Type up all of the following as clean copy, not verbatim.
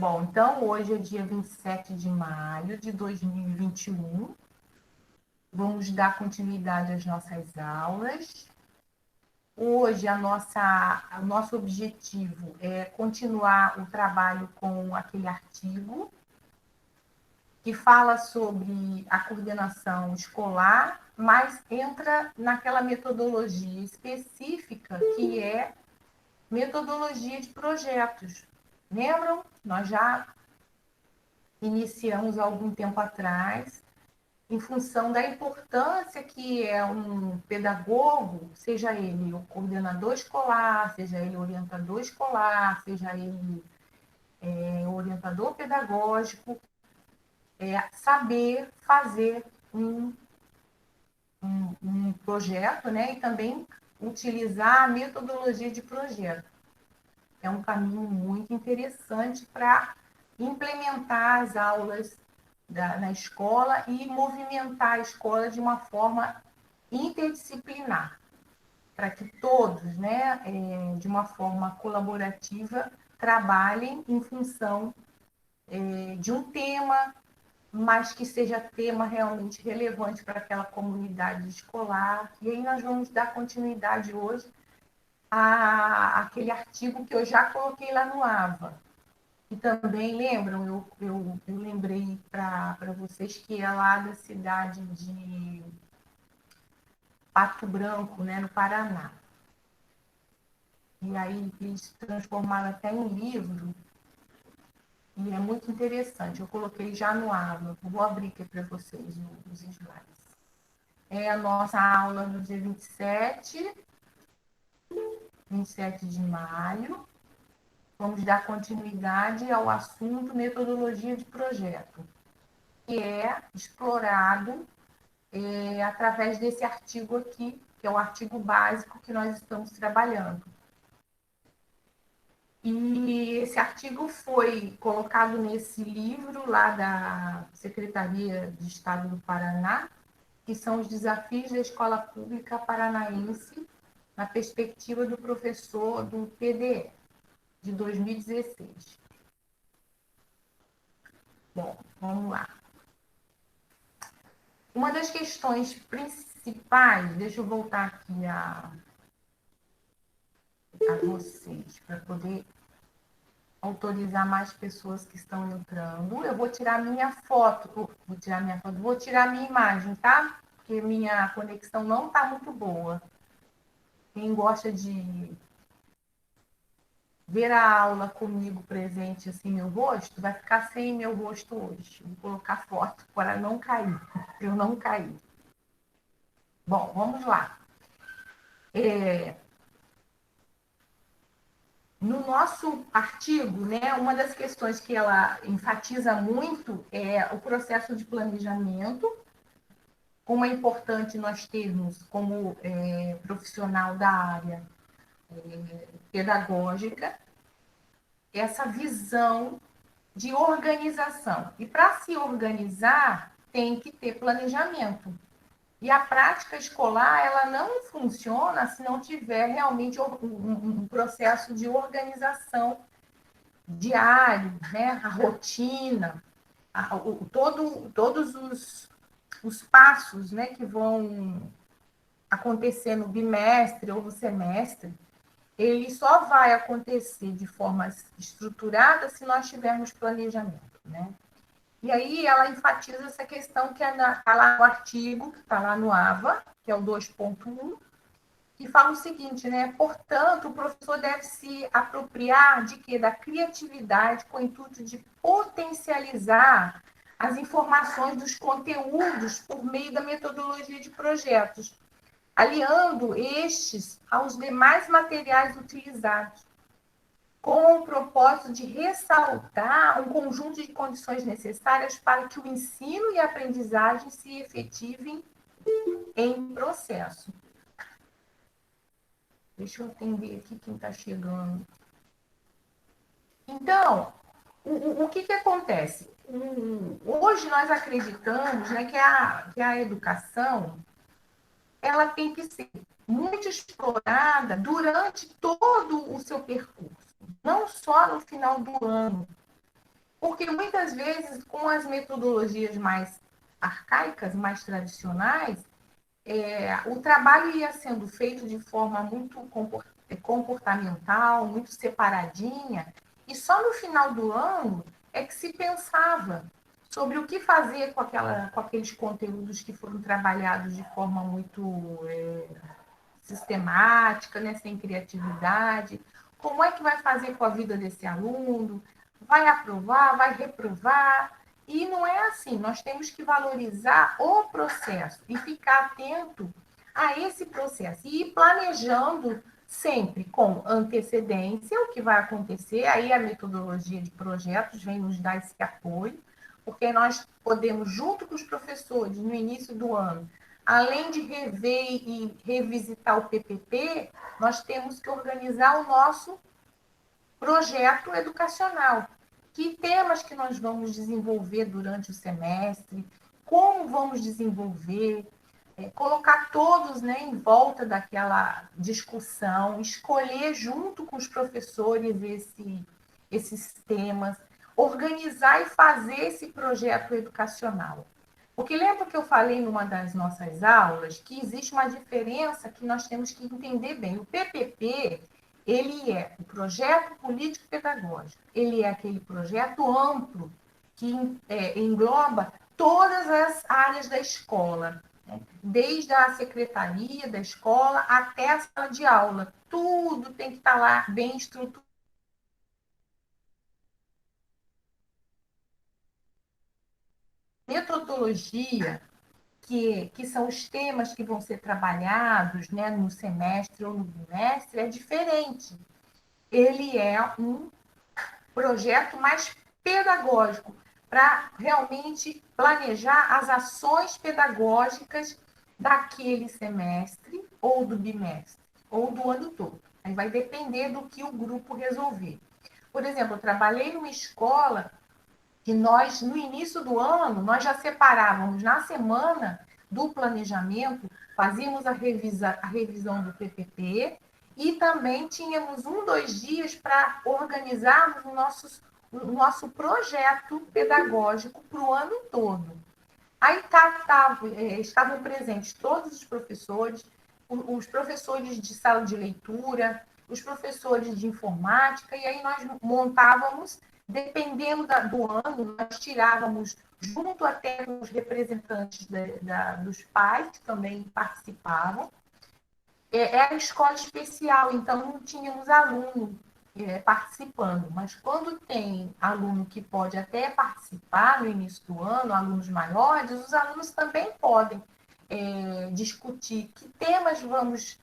Bom, então hoje é dia 27 de maio de 2021. Vamos dar continuidade às nossas aulas. Hoje o nosso objetivo é continuar o trabalho com aquele artigo que fala sobre a coordenação escolar, mas entra naquela metodologia específica que é metodologia de projetos. Lembram? Nós já iniciamos há algum tempo atrás, em função da importância que é um pedagogo, seja ele o coordenador escolar, seja ele orientador escolar, seja ele orientador pedagógico, saber fazer um projeto, né? E também utilizar a metodologia de projeto. É um caminho muito interessante para implementar as aulas na escola e movimentar a escola de uma forma interdisciplinar, para que todos, né, de uma forma colaborativa, trabalhem em função de um tema, mas que seja tema realmente relevante para aquela comunidade escolar. E aí nós vamos dar continuidade hoje àquele artigo que eu já coloquei lá no AVA. E também, lembram, eu lembrei para vocês que é lá da cidade de Pato Branco, né, no Paraná. E aí eles transformaram até em livro, e é muito interessante. Eu coloquei já no aula, vou abrir aqui para vocês os slides. É a nossa aula do dia 27 de maio. Vamos dar continuidade ao assunto metodologia de projeto, que é explorado através desse artigo aqui, que é o artigo básico que nós estamos trabalhando. E esse artigo foi colocado nesse livro lá da Secretaria de Estado do Paraná, que são os desafios da escola pública paranaense na perspectiva do professor do PDE, de 2016. Bom, vamos lá. Uma das questões principais, deixa eu voltar aqui a vocês, para poder autorizar mais pessoas que estão entrando. Eu vou tirar minha foto, vou tirar minha imagem, tá? Porque minha conexão não está muito boa. Quem gosta de ver a aula comigo presente, assim, meu rosto, vai ficar sem meu rosto hoje. Vou colocar foto para não cair, eu não cair. Bom, vamos lá. No nosso artigo, né, uma das questões que ela enfatiza muito é o processo de planejamento, como é importante nós termos, como profissional da área pedagógica, essa visão de organização. E para se organizar, tem que ter planejamento. E a prática escolar, ela não funciona se não tiver realmente um processo de organização diário, né? A rotina, todos os passos, né, que vão acontecer no bimestre ou no semestre, ele só vai acontecer de forma estruturada se nós tivermos planejamento, né? E aí ela enfatiza essa questão que está lá no artigo, que está lá no AVA, que é o 2.1, que fala o seguinte, né? Portanto, o professor deve se apropriar de quê? Da criatividade com o intuito de potencializar as informações dos conteúdos por meio da metodologia de projetos, aliando estes aos demais materiais utilizados, com o propósito de ressaltar um conjunto de condições necessárias para que o ensino e a aprendizagem se efetivem em processo. Deixa eu atender aqui quem está chegando. Então, o que acontece? Hoje nós acreditamos, né, que a educação ela tem que ser muito explorada durante todo o seu percurso, não só no final do ano. Porque muitas vezes, com as metodologias mais arcaicas, mais tradicionais, o trabalho ia sendo feito de forma muito comportamental, muito separadinha, e só no final do ano é que se pensava sobre o que fazer com aqueles conteúdos que foram trabalhados de forma muito sistemática, né, sem criatividade. Como é que vai fazer com a vida desse aluno? Vai aprovar? Vai reprovar? E não é assim. Nós temos que valorizar o processo e ficar atento a esse processo e ir planejando sempre com antecedência o que vai acontecer. Aí a metodologia de projetos vem nos dar esse apoio, porque nós podemos, junto com os professores, no início do ano, além de rever e revisitar o PPP, nós temos que organizar o nosso projeto educacional. Que temas que nós vamos desenvolver durante o semestre, como vamos desenvolver, colocar todos, né, em volta daquela discussão, escolher junto com os professores esses temas, organizar e fazer esse projeto educacional. Porque lembra que eu falei numa das nossas aulas que existe uma diferença que nós temos que entender bem. O PPP, ele é o projeto político pedagógico, ele é aquele projeto amplo que engloba todas as áreas da escola, né? Desde a secretaria da escola até a sala de aula. Tudo tem que estar lá bem estruturado. Metodologia, que são os temas que vão ser trabalhados, né, no semestre ou no bimestre, é diferente. Ele é um projeto mais pedagógico, para realmente planejar as ações pedagógicas daquele semestre, ou do bimestre, ou do ano todo. Aí vai depender do que o grupo resolver. Por exemplo, eu trabalhei numa escola que nós, no início do ano, nós já separávamos na semana do planejamento, fazíamos a revisão do PPP e também tínhamos 2 dias para organizarmos o nosso projeto pedagógico para o ano todo. Aí estavam presentes todos os professores de sala de leitura, os professores de informática, e aí nós montávamos, dependendo do ano, nós tirávamos junto até os representantes dos pais, que também participavam. Era escola especial, então não tínhamos aluno participando, mas quando tem aluno que pode até participar no início do ano, alunos maiores, os alunos também podem discutir que temas vamos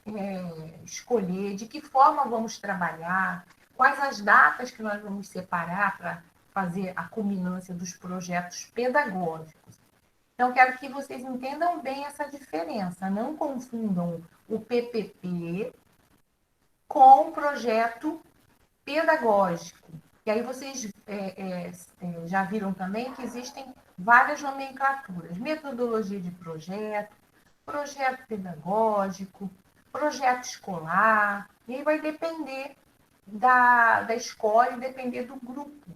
escolher, de que forma vamos trabalhar, quais as datas que nós vamos separar para fazer a culminância dos projetos pedagógicos. Então, quero que vocês entendam bem essa diferença. Não confundam o PPP com o projeto pedagógico. E aí vocês já viram também que existem várias nomenclaturas. Metodologia de projeto, projeto pedagógico, projeto escolar. E aí vai depender da escola e depender do grupo.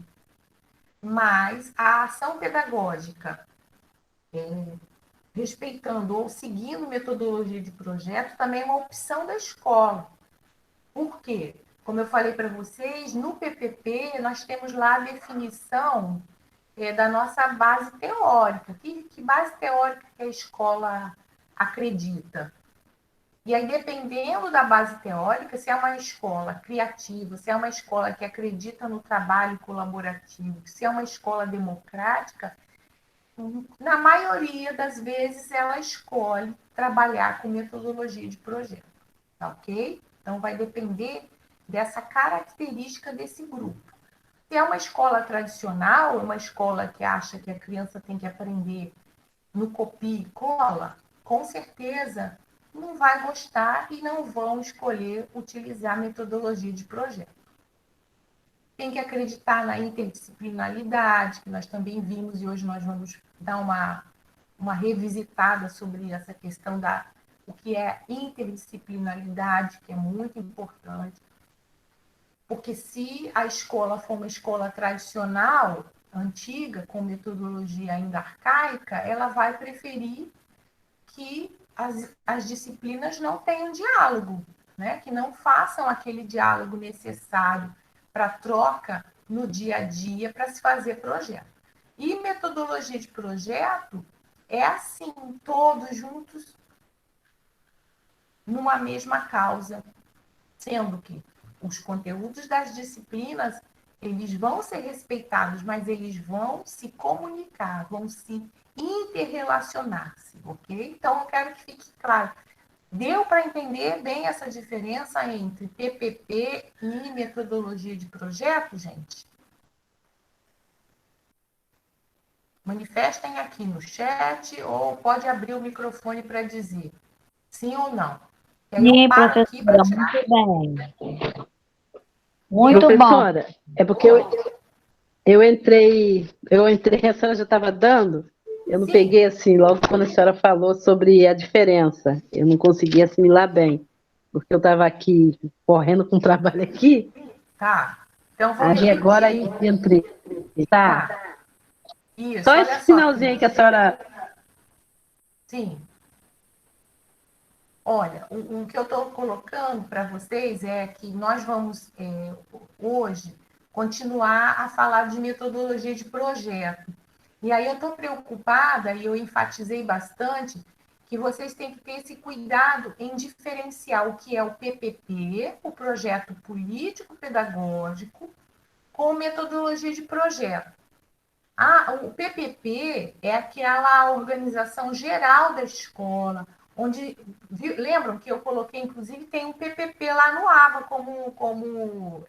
Mas a ação pedagógica respeitando ou seguindo metodologia de projeto, também é uma opção da escola. Por quê? Como eu falei para vocês, no PPP nós temos lá a definição da nossa base teórica. Que base teórica que a escola acredita? E aí, dependendo da base teórica, se é uma escola criativa, se é uma escola que acredita no trabalho colaborativo, se é uma escola democrática, na maioria das vezes, ela escolhe trabalhar com metodologia de projeto, tá ok? Então, vai depender dessa característica desse grupo. Se é uma escola tradicional, uma escola que acha que a criança tem que aprender no copia e cola, com certeza não vai gostar e não vão escolher utilizar metodologia de projeto. Tem que acreditar na interdisciplinaridade, que nós também vimos, e hoje nós vamos dar uma revisitada sobre essa questão o que é interdisciplinaridade, que é muito importante. Porque se a escola for uma escola tradicional, antiga, com metodologia ainda arcaica, ela vai preferir que as disciplinas não tenham diálogo, né? Que não façam aquele diálogo necessário para troca no dia a dia para se fazer projeto. E metodologia de projeto é assim, todos juntos numa mesma causa, sendo que os conteúdos das disciplinas eles vão ser respeitados, mas eles vão se comunicar, vão se interrelacionar-se, ok? Então, eu quero que fique claro. Deu para entender bem essa diferença entre PPP e metodologia de projeto, gente? Manifestem aqui no chat ou pode abrir o microfone para dizer sim ou não. E aí eu Sim, paro aqui para professora, tirar. muito bem. Muito bom. Professora, é porque eu entrei, a senhora já estava dando, eu não Sim. peguei assim, logo quando a senhora falou sobre a diferença, eu não consegui assimilar bem, porque eu estava aqui correndo com o trabalho aqui, Tá. Então vou aí repetir. agora aí entrei. Tá. Tá. Isso, Só olha esse só. finalzinho aí que a senhora. Sim. Olha, o que eu estou colocando para vocês é que nós vamos, hoje, continuar a falar de metodologia de projeto. E aí eu estou preocupada, e eu enfatizei bastante, que vocês têm que ter esse cuidado em diferenciar o que é o PPP, o projeto político-pedagógico, com metodologia de projeto. O PPP é aquela organização geral da escola, onde, lembram que eu coloquei, inclusive, tem um PPP lá no AVA como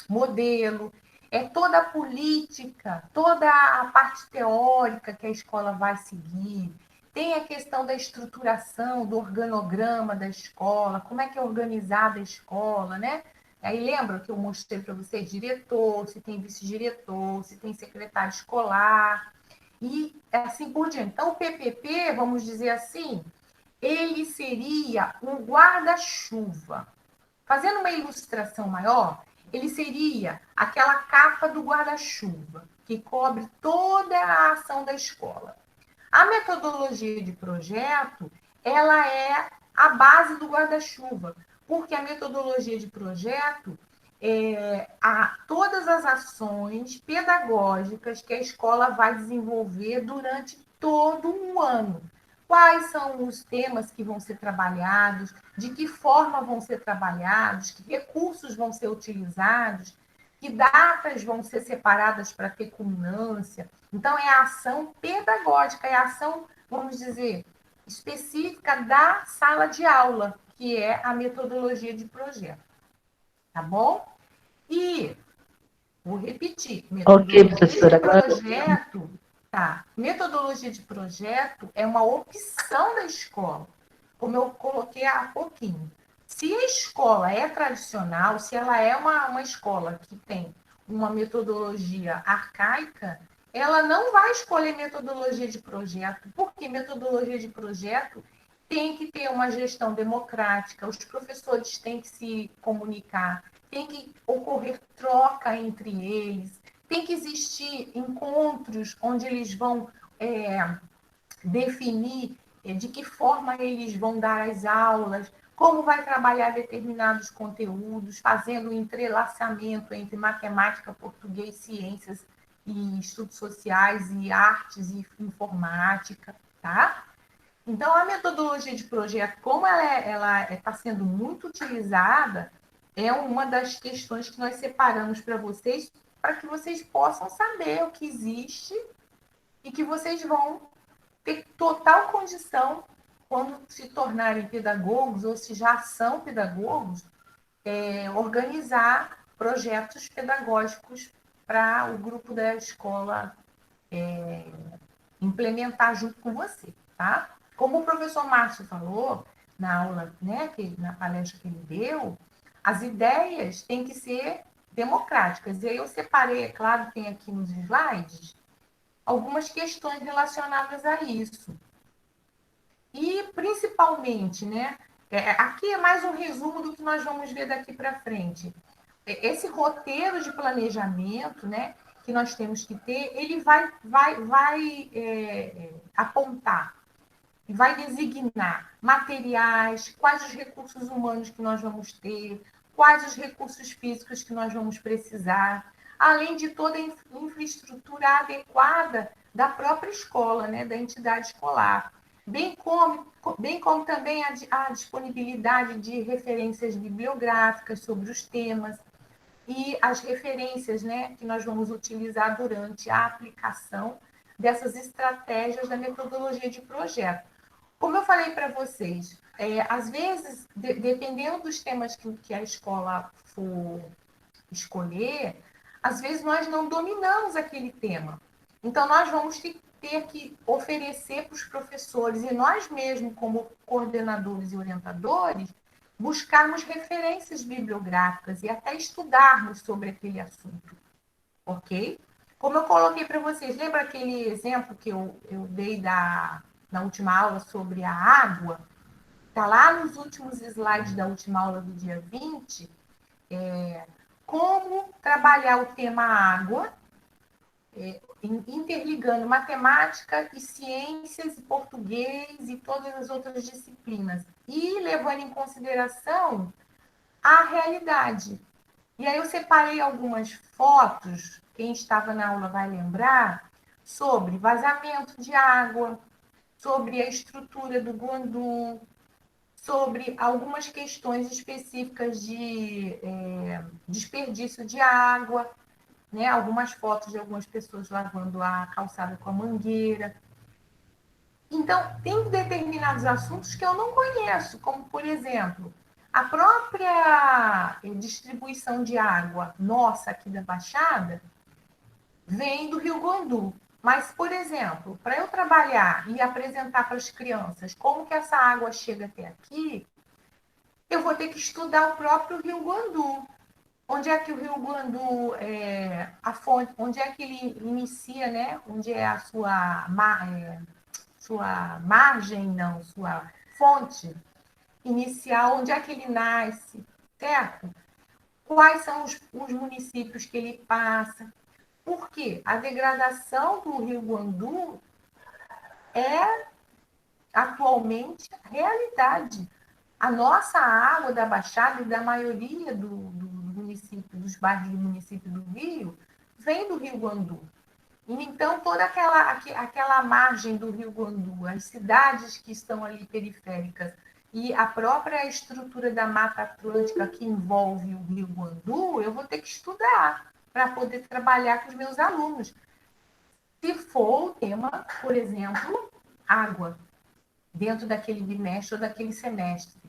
modelo, é toda a política, toda a parte teórica que a escola vai seguir, tem a questão da estruturação, do organograma da escola, como é que é organizada a escola, né? Aí lembra que eu mostrei para vocês diretor, se tem vice-diretor, se tem secretário escolar, e assim por diante. Então, o PPP, vamos dizer assim, ele seria um guarda-chuva. Fazendo uma ilustração maior, ele seria aquela capa do guarda-chuva, que cobre toda a ação da escola. A metodologia de projeto, ela é a base do guarda-chuva, porque a metodologia de projeto todas as ações pedagógicas que a escola vai desenvolver durante todo um ano. Quais são os temas que vão ser trabalhados, de que forma vão ser trabalhados, que recursos vão ser utilizados, que datas vão ser separadas para ter culminância. Então, é a ação pedagógica, é a ação, vamos dizer, específica da sala de aula, que é a metodologia de projeto. Tá bom? E, vou repetir, Ok, metodologia professora, de agora. projeto, tá? Metodologia de projeto é uma opção da escola, como eu coloquei há pouquinho. Se a escola é tradicional, se ela é uma escola que tem uma metodologia arcaica, ela não vai escolher metodologia de projeto, porque metodologia de projeto tem que ter uma gestão democrática, os professores têm que se comunicar, tem que ocorrer troca entre eles, tem que existir encontros onde eles vão definir de que forma eles vão dar as aulas, como vai trabalhar determinados conteúdos, fazendo o entrelaçamento entre matemática, português, ciências e estudos sociais e artes e informática, tá? Então, a metodologia de projeto, como ela está sendo muito utilizada, é uma das questões que nós separamos para vocês, para que vocês possam saber o que existe e que vocês vão ter total condição, quando se tornarem pedagogos ou se já são pedagogos, organizar projetos pedagógicos para o grupo da escola implementar junto com você, tá? Como o professor Márcio falou na aula, né, na palestra que ele deu, as ideias têm que ser democráticas. E aí eu separei, é claro, tem aqui nos slides, algumas questões relacionadas a isso. E, principalmente, né, aqui é mais um resumo do que nós vamos ver daqui para frente. Esse roteiro de planejamento, né, que nós temos que ter, ele vai apontar, vai designar materiais, quais os recursos humanos que nós vamos ter, quais os recursos físicos que nós vamos precisar, além de toda a infraestrutura adequada da própria escola, né, da entidade escolar, bem como também a disponibilidade de referências bibliográficas sobre os temas e as referências, né, que nós vamos utilizar durante a aplicação dessas estratégias da metodologia de projeto. Como eu falei para vocês, às vezes, dependendo dos temas que a escola for escolher, às vezes nós não dominamos aquele tema. Então, nós vamos ter que oferecer para os professores e nós mesmos, como coordenadores e orientadores, buscarmos referências bibliográficas e até estudarmos sobre aquele assunto, ok? Como eu coloquei para vocês, lembra aquele exemplo que eu dei na última aula sobre a água? Está lá nos últimos slides da última aula do dia 20, como trabalhar o tema água, interligando matemática e ciências, e português e todas as outras disciplinas, e levando em consideração a realidade. E aí eu separei algumas fotos, quem estava na aula vai lembrar, sobre vazamento de água, sobre a estrutura do guandu, sobre algumas questões específicas de desperdício de água, né? Algumas fotos de algumas pessoas lavando a calçada com a mangueira. Então, tem determinados assuntos que eu não conheço, como, por exemplo, a própria distribuição de água nossa aqui da Baixada vem do Rio Guandu. Mas, por exemplo, para eu trabalhar e apresentar para as crianças como que essa água chega até aqui, eu vou ter que estudar o próprio Rio Guandu. Onde é que o Rio Guandu, a fonte, onde é que ele inicia, né? Onde é a sua margem, não, sua fonte inicial, onde é que ele nasce, certo? Quais são os municípios que ele passa? Porque a degradação do Rio Guandu é atualmente realidade. A nossa água da Baixada e da maioria dos bairros do município do Rio vem do Rio Guandu. E então, toda aquela margem do Rio Guandu, as cidades que estão ali periféricas e a própria estrutura da Mata Atlântica que envolve o Rio Guandu, eu vou ter que estudar para poder trabalhar com os meus alunos. Se for o tema, por exemplo, água, dentro daquele bimestre ou daquele semestre,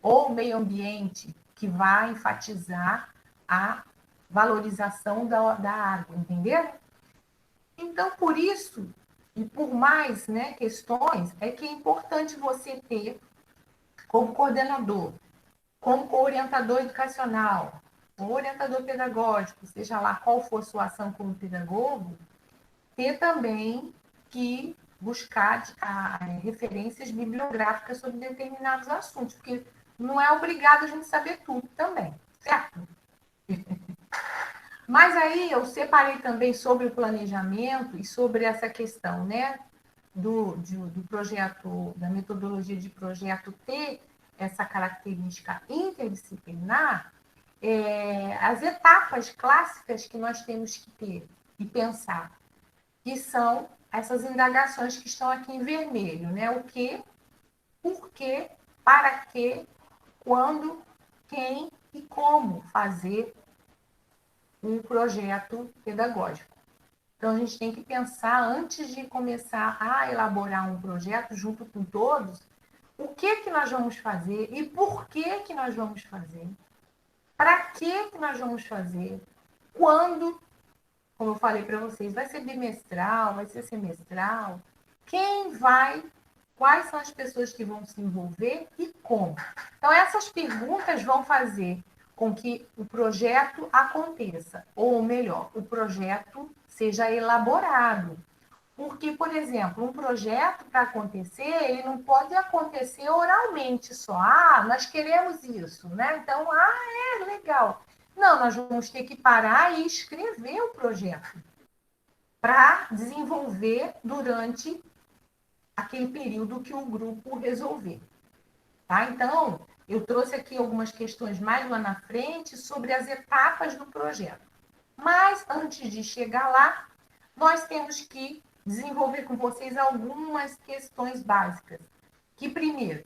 ou meio ambiente, que vai enfatizar a valorização da água, entenderam? Então, por isso, e por mais, né, questões, é que é importante você ter, como coordenador, como orientador educacional, ou orientador pedagógico, seja lá qual for sua ação como pedagogo, ter também que buscar referências bibliográficas sobre determinados assuntos, porque não é obrigado a gente saber tudo também, certo? Mas aí eu separei também sobre o planejamento e sobre essa questão, né, do projeto, da metodologia de projeto ter essa característica interdisciplinar, as etapas clássicas que nós temos que ter e pensar, que são essas indagações que estão aqui em vermelho, né? O que, por quê, para quê, quando, quem e como fazer um projeto pedagógico. Então, a gente tem que pensar, antes de começar a elaborar um projeto junto com todos, o que nós vamos fazer e por que nós vamos fazer, para que nós vamos fazer, quando, como eu falei para vocês, vai ser bimestral, vai ser semestral, quem vai, quais são as pessoas que vão se envolver e como. Então, essas perguntas vão fazer com que o projeto aconteça, ou melhor, o projeto seja elaborado. Porque, por exemplo, um projeto para acontecer, ele não pode acontecer oralmente só. Ah, nós queremos isso, né? Então, legal. Não, nós vamos ter que parar e escrever o projeto. para desenvolver durante aquele período que o grupo resolver. Tá? Então, eu trouxe aqui algumas questões mais lá na frente sobre as etapas do projeto. Mas, antes de chegar lá, nós temos que desenvolver com vocês algumas questões básicas. Que, primeiro,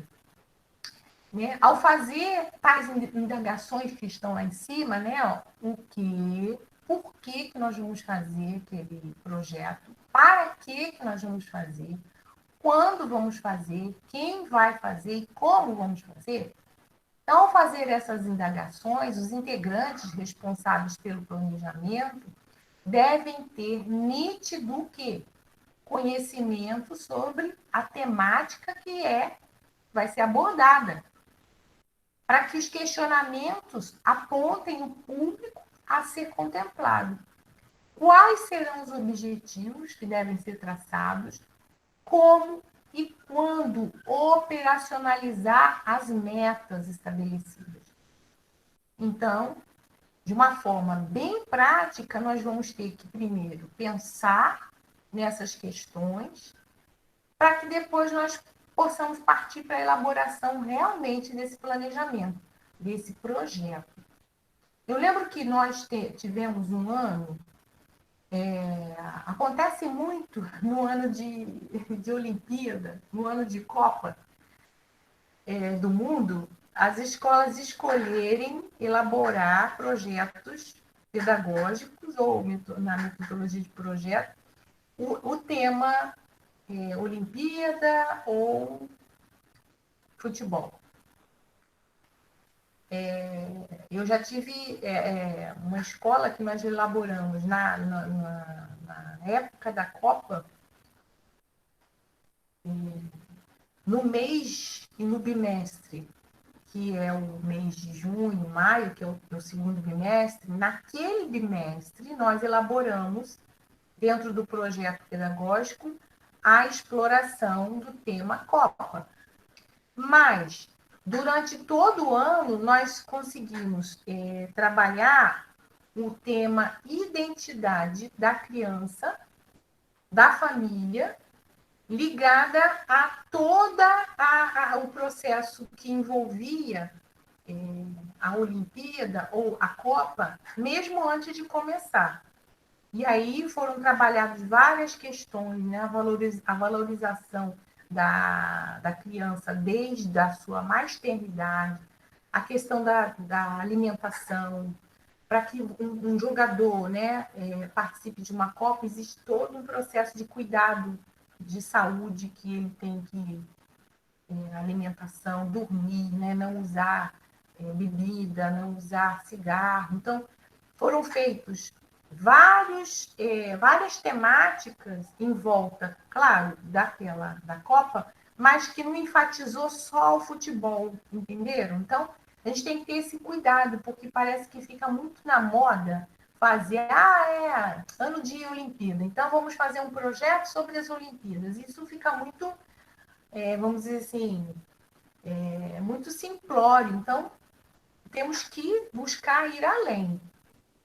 né, ao fazer tais indagações que estão lá em cima, né, ó, por que nós vamos fazer aquele projeto, para que nós vamos fazer, quando vamos fazer, quem vai fazer e como vamos fazer. Então, ao fazer essas indagações, os integrantes responsáveis pelo planejamento devem ter nítido que conhecimento sobre a temática que vai ser abordada, para que os questionamentos apontem o público a ser contemplado. Quais serão os objetivos que devem ser traçados, como e quando operacionalizar as metas estabelecidas. Então, de uma forma bem prática, nós vamos ter que, primeiro, pensar nessas questões, para que depois nós possamos partir para a elaboração realmente desse planejamento, desse projeto. Eu lembro que nós tivemos um ano, acontece muito no ano de Olimpíada, no ano de Copa do Mundo, as escolas escolherem elaborar projetos pedagógicos ou na metodologia de projeto, o tema Olimpíada ou futebol. Eu já tive uma escola que nós elaboramos na época da Copa, no mês e no bimestre, que é o mês de junho, maio, que é o segundo bimestre. Naquele bimestre, nós elaboramos, dentro do projeto pedagógico, a exploração do tema Copa. Mas, durante todo o ano, nós conseguimos trabalhar o tema identidade da criança, da família, ligada a todo o processo que envolvia a Olimpíada ou a Copa, mesmo antes de começar. E aí foram trabalhadas várias questões, né? A valorização da criança desde a sua mais tenra idade, a questão da alimentação. Para que um jogador, né, participe de uma Copa, existe todo um processo de cuidado de saúde que ele tem que alimentação, dormir, né, não usar bebida, não usar cigarro. Então, foram feitos várias temáticas em volta, claro, da Copa, mas que não enfatizou só o futebol, entenderam? Então, a gente tem que ter esse cuidado, porque parece que fica muito na moda fazer, ano de Olimpíada, então vamos fazer um projeto sobre as Olimpíadas. Isso fica muito, vamos dizer assim, muito simplório. Então, temos que buscar ir além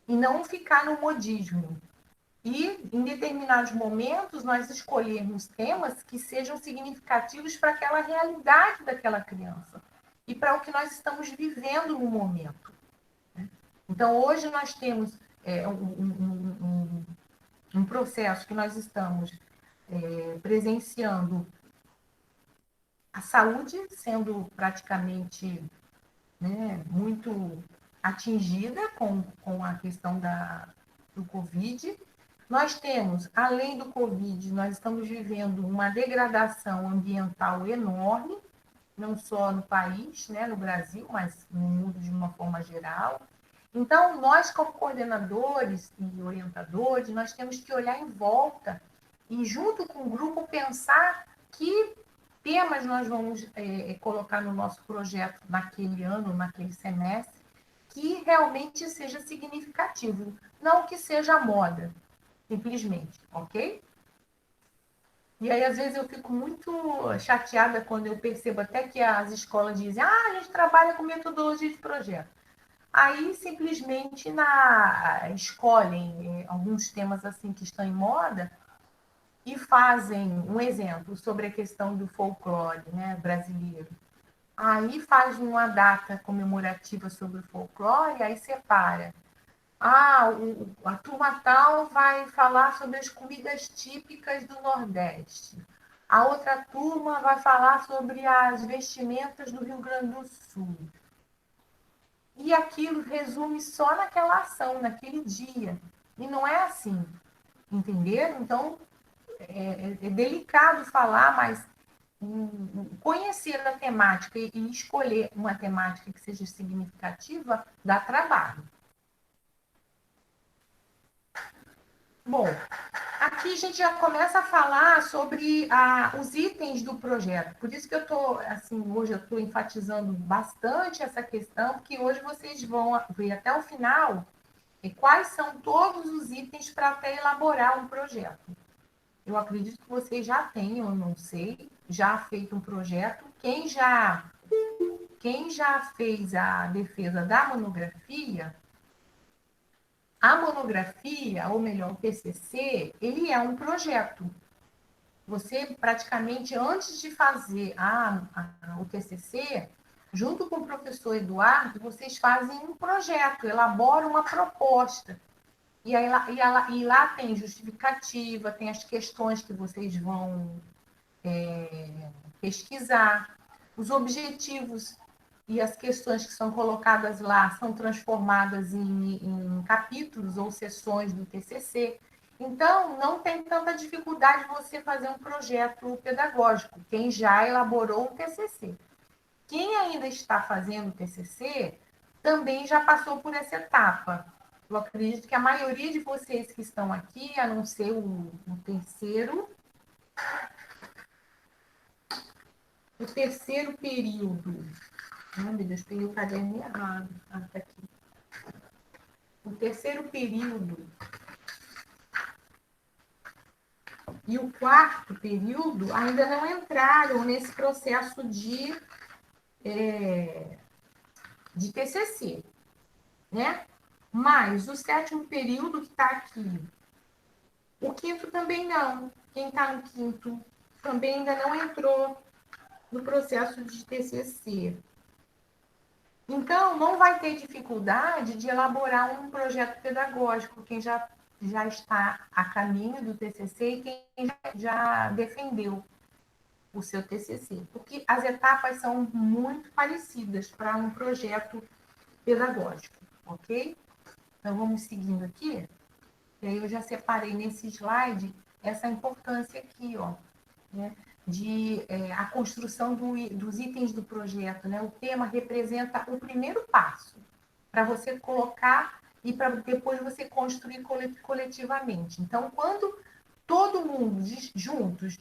e não ficar no modismo. E, em determinados momentos, nós escolhermos temas que sejam significativos para aquela realidade daquela criança e para o que nós estamos vivendo no momento. Então, hoje nós temos um processo que nós estamos presenciando a saúde sendo praticamente, né, muito atingida com a questão do Covid. Nós temos, além do Covid, nós estamos vivendo uma degradação ambiental enorme, não só no país, né, no Brasil, mas no mundo de uma forma geral. Então, nós, como coordenadores e orientadores, nós temos que olhar em volta e, junto com o grupo, pensar que temas nós vamos colocar no nosso projeto naquele ano, naquele semestre, que realmente seja significativo, não que seja moda, simplesmente, ok? E aí, às vezes, eu fico muito chateada quando eu percebo até que as escolas dizem a gente trabalha com metodologia de projeto. Aí, simplesmente, escolhem alguns temas assim que estão em moda e fazem um exemplo sobre a questão do folclore, né, brasileiro. Aí faz uma data comemorativa sobre o folclore, aí separa. A turma tal vai falar sobre as comidas típicas do Nordeste. A outra turma vai falar sobre as vestimentas do Rio Grande do Sul. E aquilo resume só naquela ação, naquele dia. E não é assim, entenderam? Então, é delicado falar, mas conhecer a temática e escolher uma temática que seja significativa dá trabalho. Bom, aqui a gente já começa a falar sobre os itens do projeto. Por isso que eu estou, assim, hoje eu estou enfatizando bastante essa questão, porque hoje vocês vão ver até o final quais são todos os itens para até elaborar um projeto. Eu acredito que vocês já tenham, eu não sei, já feito um projeto. Quem já fez a defesa da monografia, a monografia, ou melhor, o TCC, ele é um projeto. Você, praticamente, antes de fazer o TCC, junto com o professor Eduardo, vocês fazem um projeto, elaboram uma proposta. E lá tem justificativa, tem as questões que vocês vão pesquisar, os objetivos e as questões que são colocadas lá são transformadas em capítulos ou sessões do TCC. Então, não tem tanta dificuldade você fazer um projeto pedagógico, quem já elaborou um TCC. Quem ainda está fazendo o TCC também já passou por essa etapa. Eu acredito que a maioria de vocês que estão aqui, a não ser o terceiro período. Ai, meu Deus, peguei o caderno errado. Tá aqui. O terceiro período e o quarto período ainda não entraram nesse processo de TCC, né? Mas o sétimo período que está aqui, o quinto também não. Quem está no quinto também ainda não entrou no processo de TCC. Então, não vai ter dificuldade de elaborar um projeto pedagógico, quem já está a caminho do TCC e quem já defendeu o seu TCC, porque as etapas são muito parecidas para um projeto pedagógico, ok? Então, vamos seguindo aqui. E aí eu já separei nesse slide essa importância aqui, ó, né? A construção dos itens do projeto, né? O tema representa o primeiro passo para você colocar e para depois você construir coletivamente. Então, quando todo mundo juntos,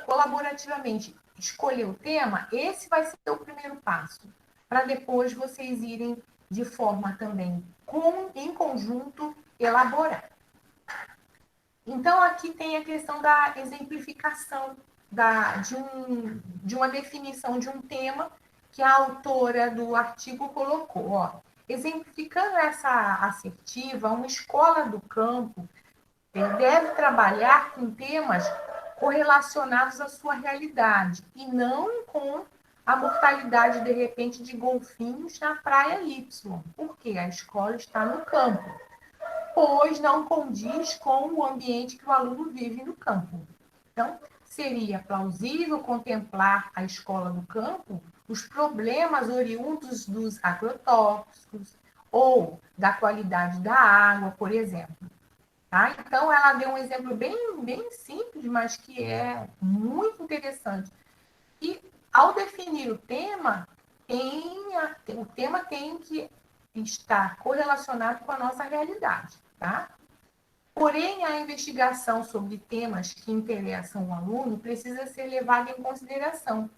colaborativamente, escolher o tema, esse vai ser o primeiro passo, para depois vocês irem de forma também em conjunto elaborar. Então, aqui tem a questão da exemplificação de uma definição de um tema que a autora do artigo colocou. Ó, exemplificando essa assertiva, uma escola do campo deve trabalhar com temas correlacionados à sua realidade e não com a mortalidade, de repente, de golfinhos na praia Y, porque a escola está no campo, pois não condiz com o ambiente que o aluno vive no campo. Então, seria plausível contemplar a escola do campo os problemas oriundos dos agrotóxicos ou da qualidade da água, por exemplo. Tá? Então, ela deu um exemplo bem simples, mas que é muito interessante. E, ao definir o tema tem que estar correlacionado com a nossa realidade. Tá? Porém, a investigação sobre temas que interessam o aluno precisa ser levada em consideração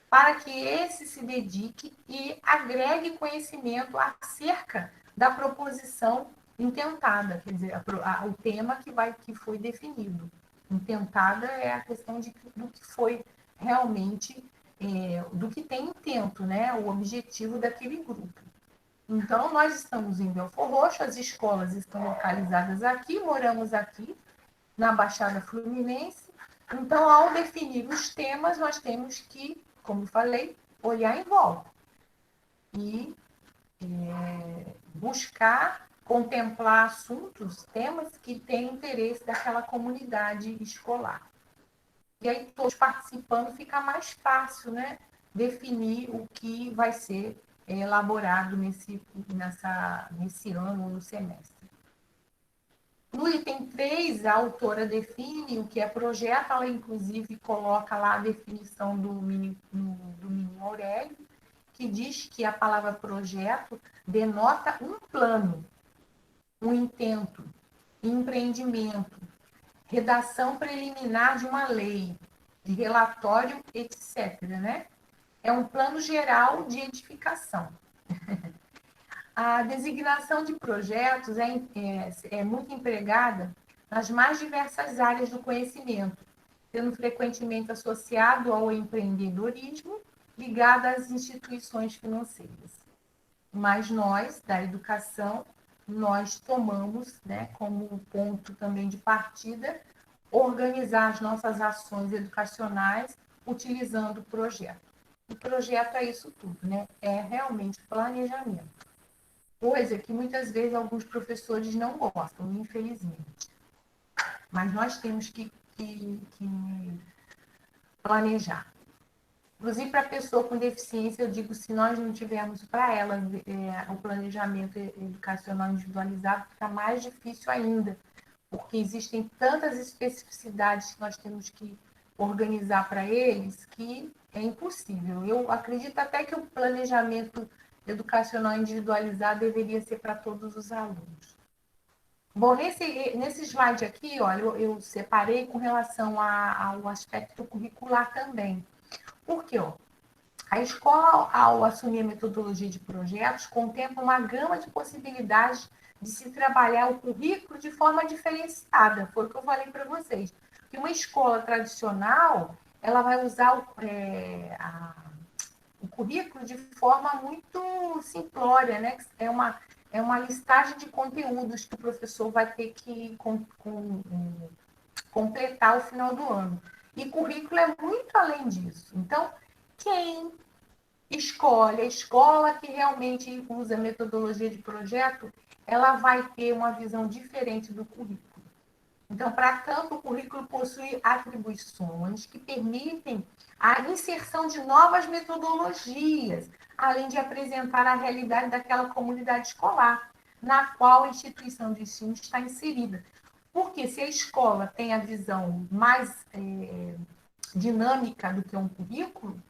para que esse se dedique e agregue conhecimento acerca da proposição intentada, quer dizer, o tema que foi definido. Intentada é a questão do que foi realmente, do que tem intento, né, o objetivo daquele grupo. Então, nós estamos em Belford Roxo, as escolas estão localizadas aqui, moramos aqui, na Baixada Fluminense. Então, ao definir os temas, nós temos que, como falei, olhar em volta e buscar contemplar assuntos, temas que têm interesse daquela comunidade escolar. E aí, todos participando, fica mais fácil, né, definir o que vai ser elaborado nesse ano, no semestre. No item 3, a autora define o que é projeto, ela inclusive coloca lá a definição do Mínimo Aurélio, que diz que a palavra projeto denota um plano, um intento, empreendimento, redação preliminar de uma lei, de relatório, etc. Né? É um plano geral de edificação. A designação de projetos é muito empregada nas mais diversas áreas do conhecimento, sendo frequentemente associado ao empreendedorismo, ligado às instituições financeiras. Mas nós, da educação, nós tomamos, né, como ponto também de partida, organizar as nossas ações educacionais utilizando o projeto. O projeto é isso tudo, né? É realmente planejamento. Coisa que muitas vezes alguns professores não gostam, infelizmente. Mas nós temos que planejar. Inclusive, para a pessoa com deficiência, eu digo, se nós não tivermos para ela o planejamento educacional individualizado, fica mais difícil ainda, porque existem tantas especificidades que nós temos que organizar para eles que é impossível. Eu acredito até que o planejamento educacional individualizado deveria ser para todos os alunos. Bom, nesse slide aqui, olha, eu separei com relação ao aspecto curricular também. Por quê? A escola, ao assumir a metodologia de projetos, contempla uma gama de possibilidades de se trabalhar o currículo de forma diferenciada. Foi o que eu falei para vocês. Que uma escola tradicional, ela vai usar o currículo de forma muito simplória, né? É uma listagem de conteúdos que o professor vai ter que completar ao final do ano. E currículo é muito além disso. Então, quem escolhe a escola que realmente usa a metodologia de projeto, ela vai ter uma visão diferente do currículo. Então, para tanto, o currículo possui atribuições que permitem a inserção de novas metodologias, além de apresentar a realidade daquela comunidade escolar, na qual a instituição de ensino está inserida. Porque se a escola tem a visão mais dinâmica do que um currículo,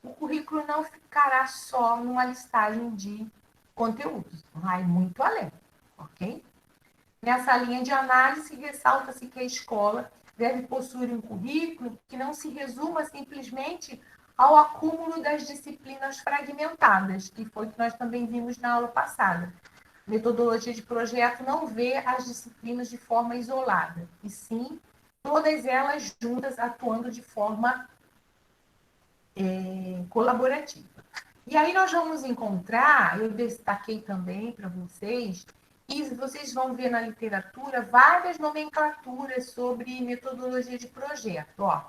o currículo não ficará só numa listagem de conteúdos, vai muito além, ok? Nessa linha de análise, ressalta-se que a escola deve possuir um currículo que não se resuma simplesmente ao acúmulo das disciplinas fragmentadas, que foi o que nós também vimos na aula passada. Metodologia de projeto não vê as disciplinas de forma isolada, e sim todas elas juntas atuando de forma colaborativa. E aí nós vamos encontrar, eu destaquei também para vocês, e vocês vão ver na literatura várias nomenclaturas sobre metodologia de projeto. Ó.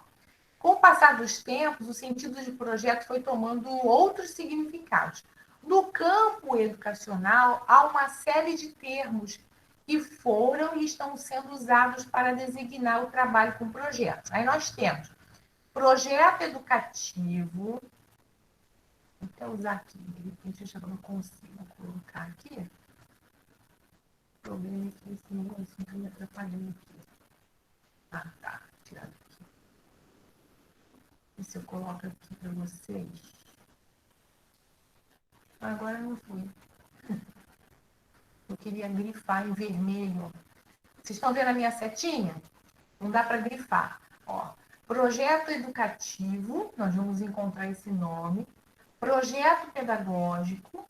Com o passar dos tempos, o sentido de projeto foi tomando outros significados. No campo educacional, há uma série de termos que foram e estão sendo usados para designar o trabalho com projetos. Aí nós temos projeto educativo. Vou até usar aqui, de repente eu já não consigo colocar aqui. O problema é que esse negócio está me atrapalhando aqui. Ah, tá, tirado aqui. E se eu coloco aqui para vocês? Agora não fui. Eu queria grifar em vermelho. Vocês estão vendo a minha setinha? Não dá para grifar. Ó, projeto educativo, nós vamos encontrar esse nome. Projeto pedagógico,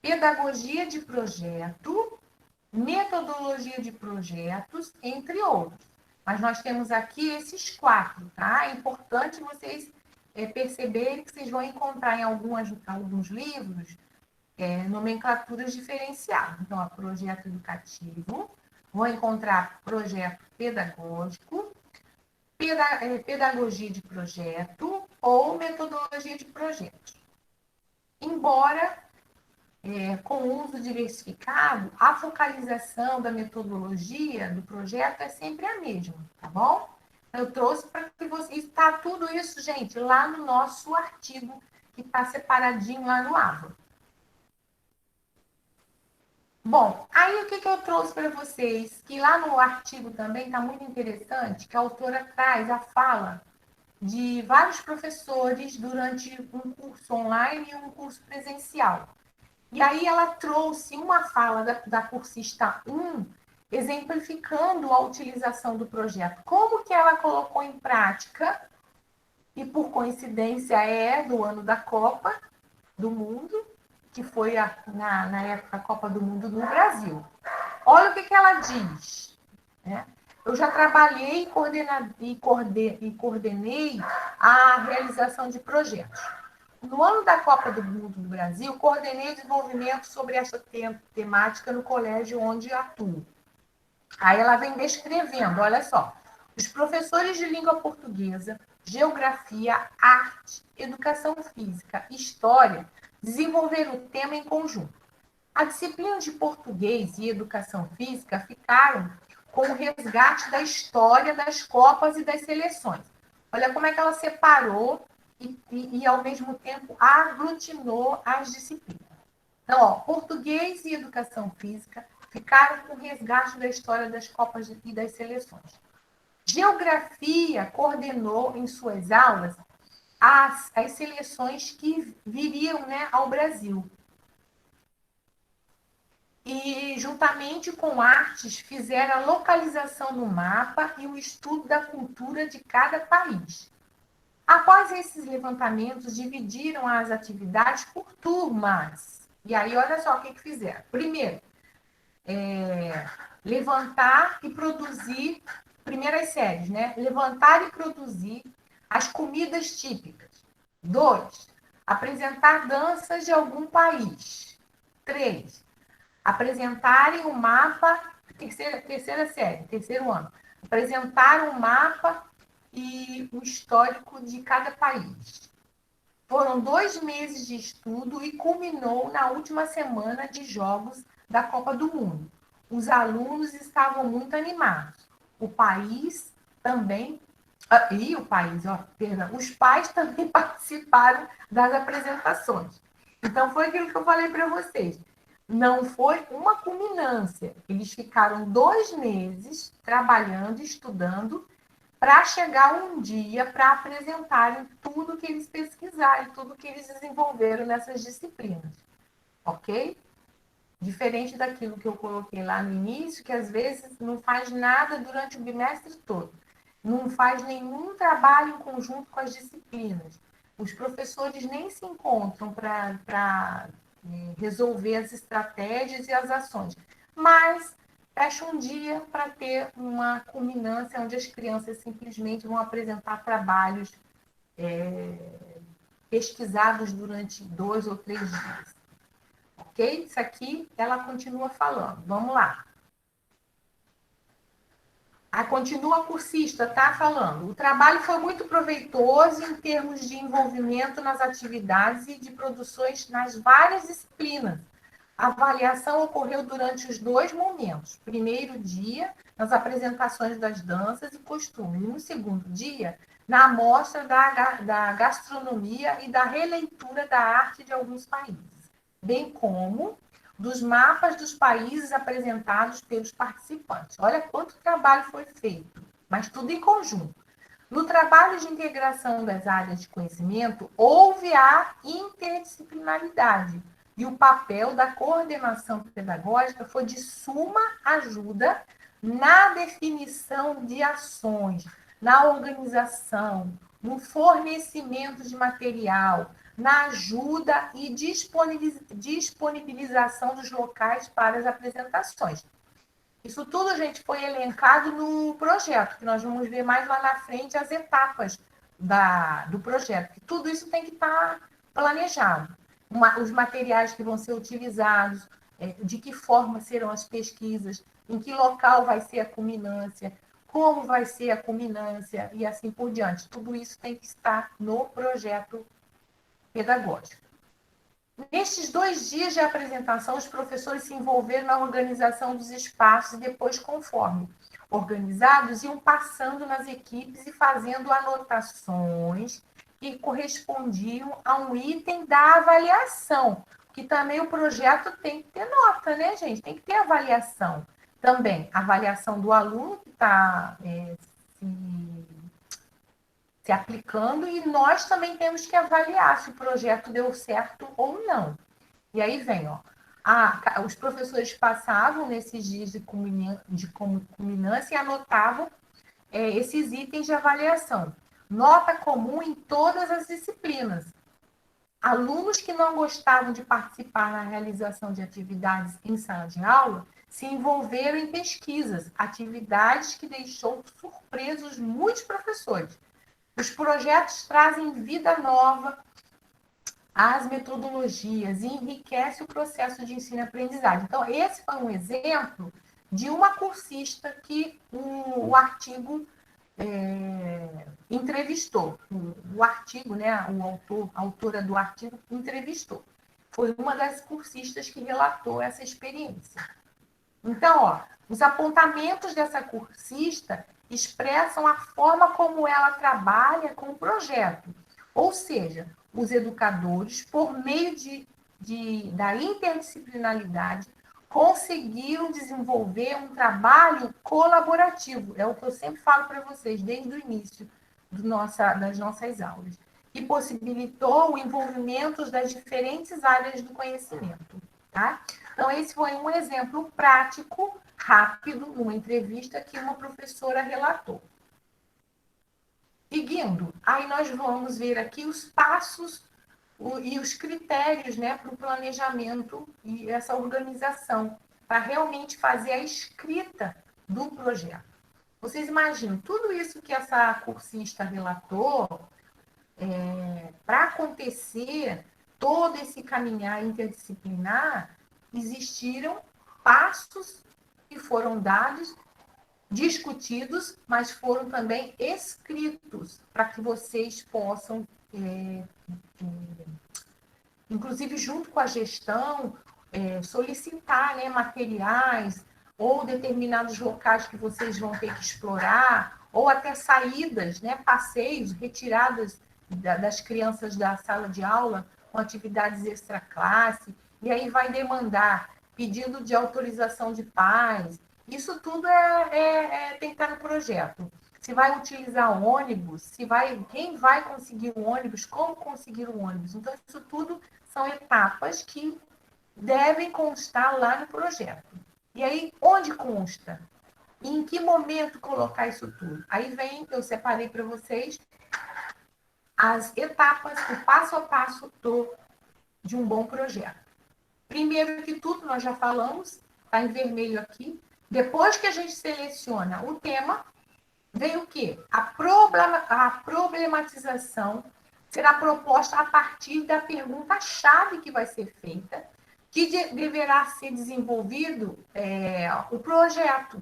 pedagogia de projeto, metodologia de projetos, entre outros. Mas nós temos aqui esses 4, tá? É importante vocês perceberem que vocês vão encontrar em alguns livros nomenclaturas diferenciadas. Então, projeto educativo, vou encontrar projeto pedagógico, pedagogia de projeto ou metodologia de projeto. Embora, com o uso diversificado, a focalização da metodologia do projeto é sempre a mesma, tá bom? Eu trouxe para que vocês... Está tudo isso, gente, lá no nosso artigo, que está separadinho lá no AVA. Bom, aí o que eu trouxe para vocês? Que lá no artigo também está muito interessante, que a autora traz a fala de vários professores durante um curso online e um curso presencial. E aí ela trouxe uma fala da cursista 1, exemplificando a utilização do projeto. Como que ela colocou em prática, e por coincidência é do ano da Copa do Mundo, que foi na época a Copa do Mundo no Brasil. Olha o que ela diz, né? Eu já trabalhei e coordenei a realização de projetos. No ano da Copa do Mundo no Brasil, coordenei o desenvolvimento sobre essa temática no colégio onde atuo. Aí ela vem descrevendo, olha só, os professores de língua portuguesa, geografia, arte, educação física, história, desenvolveram o tema em conjunto. A disciplina de português e educação física ficaram com o resgate da história das Copas e das seleções. Olha como é que ela separou e ao mesmo tempo, aglutinou as disciplinas. Então, ó, português e educação física ficaram com o resgate da história das Copas e das seleções. Geografia coordenou em suas aulas as seleções que viriam, né, ao Brasil. E, juntamente com artes, fizeram a localização no mapa e o estudo da cultura de cada país. Após esses levantamentos, dividiram as atividades por turmas. E aí, olha só o que fizeram. Primeiro, levantar e produzir, primeiras séries, né? Levantar e produzir as comidas típicas. 2, apresentar danças de algum país. 3, apresentarem o mapa, terceira série, terceiro ano. Apresentar um mapa e o histórico de cada país. Foram 2 meses de estudo e culminou na última semana de jogos da Copa do Mundo. Os alunos estavam muito animados. O país também... os pais também participaram das apresentações. Então, foi aquilo que eu falei para vocês. Não foi uma culminância. Eles ficaram 2 meses trabalhando, estudando, para chegar um dia para apresentarem tudo que eles pesquisaram, tudo que eles desenvolveram nessas disciplinas. Ok? Diferente daquilo que eu coloquei lá no início, que às vezes não faz nada durante o bimestre todo. Não faz nenhum trabalho em conjunto com as disciplinas. Os professores nem se encontram para resolver as estratégias e as ações. Mas fecha um dia para ter uma culminância onde as crianças simplesmente vão apresentar trabalhos pesquisados durante 2 ou 3 dias. Ok? Isso aqui ela continua falando. Vamos lá. Continua a cursista, tá falando. O trabalho foi muito proveitoso em termos de envolvimento nas atividades e de produções nas várias disciplinas. A avaliação ocorreu durante os 2 momentos. Primeiro dia, nas apresentações das danças e costumes. E no segundo dia, na amostra da gastronomia e da releitura da arte de alguns países, bem como dos mapas dos países apresentados pelos participantes. Olha quanto trabalho foi feito, mas tudo em conjunto. No trabalho de integração das áreas de conhecimento, houve a interdisciplinaridade, e o papel da coordenação pedagógica foi de suma ajuda na definição de ações, na organização, no fornecimento de material, na ajuda e disponibilização dos locais para as apresentações. Isso tudo, gente, foi elencado no projeto, que nós vamos ver mais lá na frente as etapas do projeto. Que tudo isso tem que estar planejado. os materiais que vão ser utilizados, de que forma serão as pesquisas, em que local vai ser a culminância, como vai ser a culminância e assim por diante. Tudo isso tem que estar no projeto pedagógico. Nestes 2 dias de apresentação, os professores se envolveram na organização dos espaços e depois, conforme organizados, iam passando nas equipes e fazendo anotações que correspondiam a um item da avaliação, que também o projeto tem que ter nota, né, gente? Tem que ter avaliação também. Avaliação do aluno que está se aplicando, e nós também temos que avaliar se o projeto deu certo ou não. E aí vem, ó, os professores passavam nesses dias de culminância e anotavam esses itens de avaliação. Nota comum em todas as disciplinas. Alunos que não gostavam de participar na realização de atividades em sala de aula se envolveram em pesquisas, atividades que deixou surpresos muitos professores. Os projetos trazem vida nova às metodologias e enriquece o processo de ensino e aprendizagem. Então, esse foi um exemplo de uma cursista que o artigo entrevistou. O artigo, né, a autora do artigo entrevistou. Foi uma das cursistas que relatou essa experiência. Então, ó, os apontamentos dessa cursista expressam a forma como ela trabalha com o projeto. Ou seja, os educadores, por meio da interdisciplinaridade, conseguiram desenvolver um trabalho colaborativo. É o que eu sempre falo para vocês, desde o início das nossas aulas. Que possibilitou o envolvimento das diferentes áreas do conhecimento. Tá? Então, esse foi um exemplo prático, rápido, numa entrevista que uma professora relatou. Seguindo, aí nós vamos ver aqui os passos e os critérios, né, para o planejamento e essa organização, para realmente fazer a escrita do projeto. Vocês imaginam, tudo isso que essa cursista relatou, para acontecer todo esse caminhar interdisciplinar, existiram passos que foram dados, discutidos, mas foram também escritos, para que vocês possam, inclusive junto com a gestão, solicitar, né, materiais ou determinados locais que vocês vão ter que explorar, ou até saídas, né, passeios, retiradas das crianças da sala de aula com atividades extra-classe, e aí vai demandar pedido de autorização de pais. Isso tudo tem que estar no projeto. Se vai utilizar ônibus, quem vai conseguir o ônibus, como conseguir o ônibus. Então, isso tudo são etapas que devem constar lá no projeto. E aí, onde consta? E em que momento colocar isso tudo? Aí vem, eu separei para vocês as etapas, o passo a passo de um bom projeto. Primeiro que tudo, nós já falamos, está em vermelho aqui. Depois que a gente seleciona o tema, vem o quê? A problematização será proposta a partir da pergunta-chave que vai ser feita, que deverá ser desenvolvido o projeto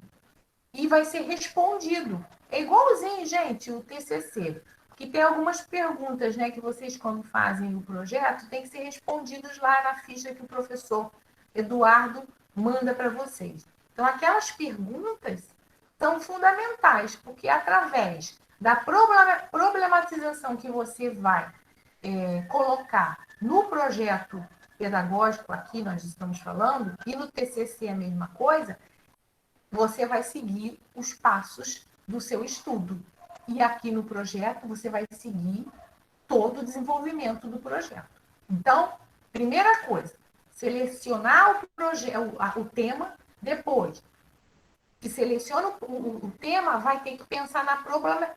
e vai ser respondido. É igualzinho, gente, o TCC, que tem algumas perguntas, né, que vocês, quando fazem o projeto, tem que ser respondidos lá na ficha que o professor Eduardo manda para vocês. Então, aquelas perguntas são fundamentais, porque através da problematização que você vai colocar no projeto pedagógico, aqui nós estamos falando, e no TCC a mesma coisa, você vai seguir os passos do seu estudo. E aqui no projeto, você vai seguir todo o desenvolvimento do projeto. Então, primeira coisa, selecionar o tema. Depois que seleciona o tema, vai ter que pensar na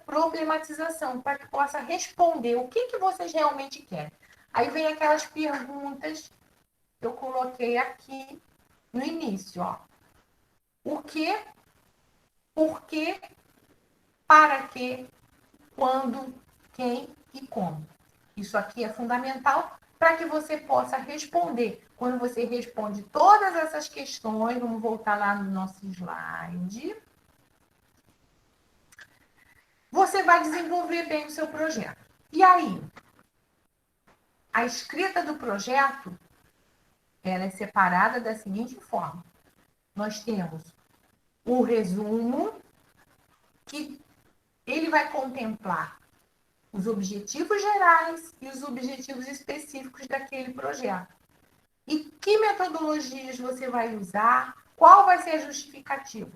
problematização, para que possa responder o que vocês realmente querem. Aí vem aquelas perguntas que eu coloquei aqui no início, ó. O que, por quê, para quê, quando, quem e como. Isso aqui é fundamental para que você possa responder. Quando você responde todas essas questões, vamos voltar lá no nosso slide, você vai desenvolver bem o seu projeto. E aí, a escrita do projeto, ela é separada da seguinte forma. Nós temos o resumo, que ele vai contemplar os objetivos gerais e os objetivos específicos daquele projeto. E que metodologias você vai usar, qual vai ser a justificativa,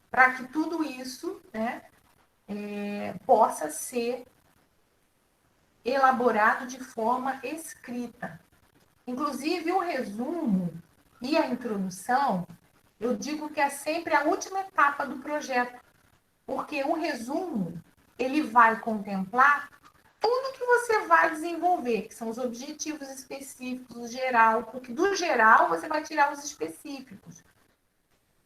para que tudo isso, né, possa ser elaborado de forma escrita. Inclusive, o resumo e a introdução, eu digo que é sempre a última etapa do projeto, porque o resumo, ele vai contemplar tudo que você vai desenvolver, que são os objetivos específicos, o geral, porque do geral você vai tirar os específicos.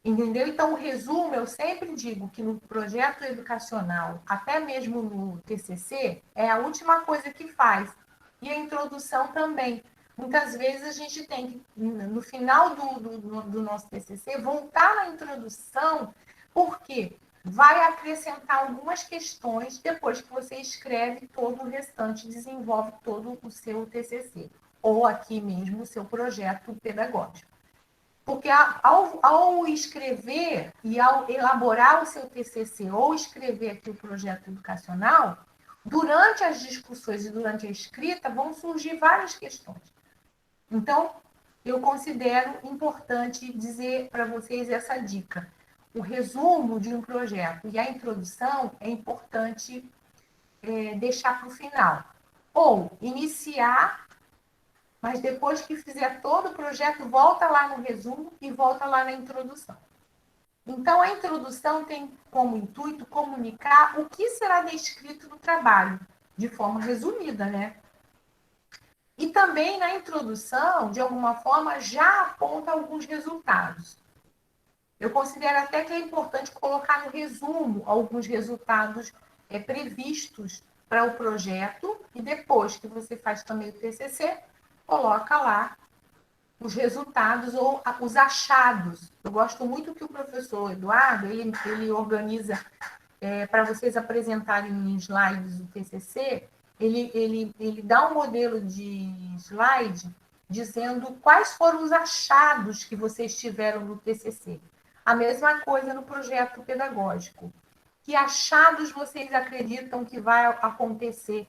Entendeu? Então, o resumo, eu sempre digo que no projeto educacional, até mesmo no TCC, é a última coisa que faz. E a introdução também. Muitas vezes a gente tem que, no final do nosso TCC, voltar na introdução, porque vai acrescentar algumas questões depois que você escreve todo o restante, desenvolve todo o seu TCC. Ou aqui mesmo o seu projeto pedagógico. Porque ao escrever e ao elaborar o seu TCC ou escrever aqui o projeto educacional, durante as discussões e durante a escrita vão surgir várias questões. Então, eu considero importante dizer para vocês essa dica. O resumo de um projeto e a introdução é importante deixar para o final. Ou iniciar, mas depois que fizer todo o projeto, volta lá no resumo e volta lá na introdução. Então, a introdução tem como intuito comunicar o que será descrito no trabalho, de forma resumida, né? E também na introdução, de alguma forma, já aponta alguns resultados. Eu considero até que é importante colocar no resumo alguns resultados previstos para o projeto e depois que você faz também o TCC, coloca lá os resultados ou os achados. Eu gosto muito que o professor Eduardo, ele organiza para vocês apresentarem em slides o TCC, ele dá um modelo de slide dizendo quais foram os achados que vocês tiveram no TCC. A mesma coisa no projeto pedagógico. Que achados vocês acreditam que vai acontecer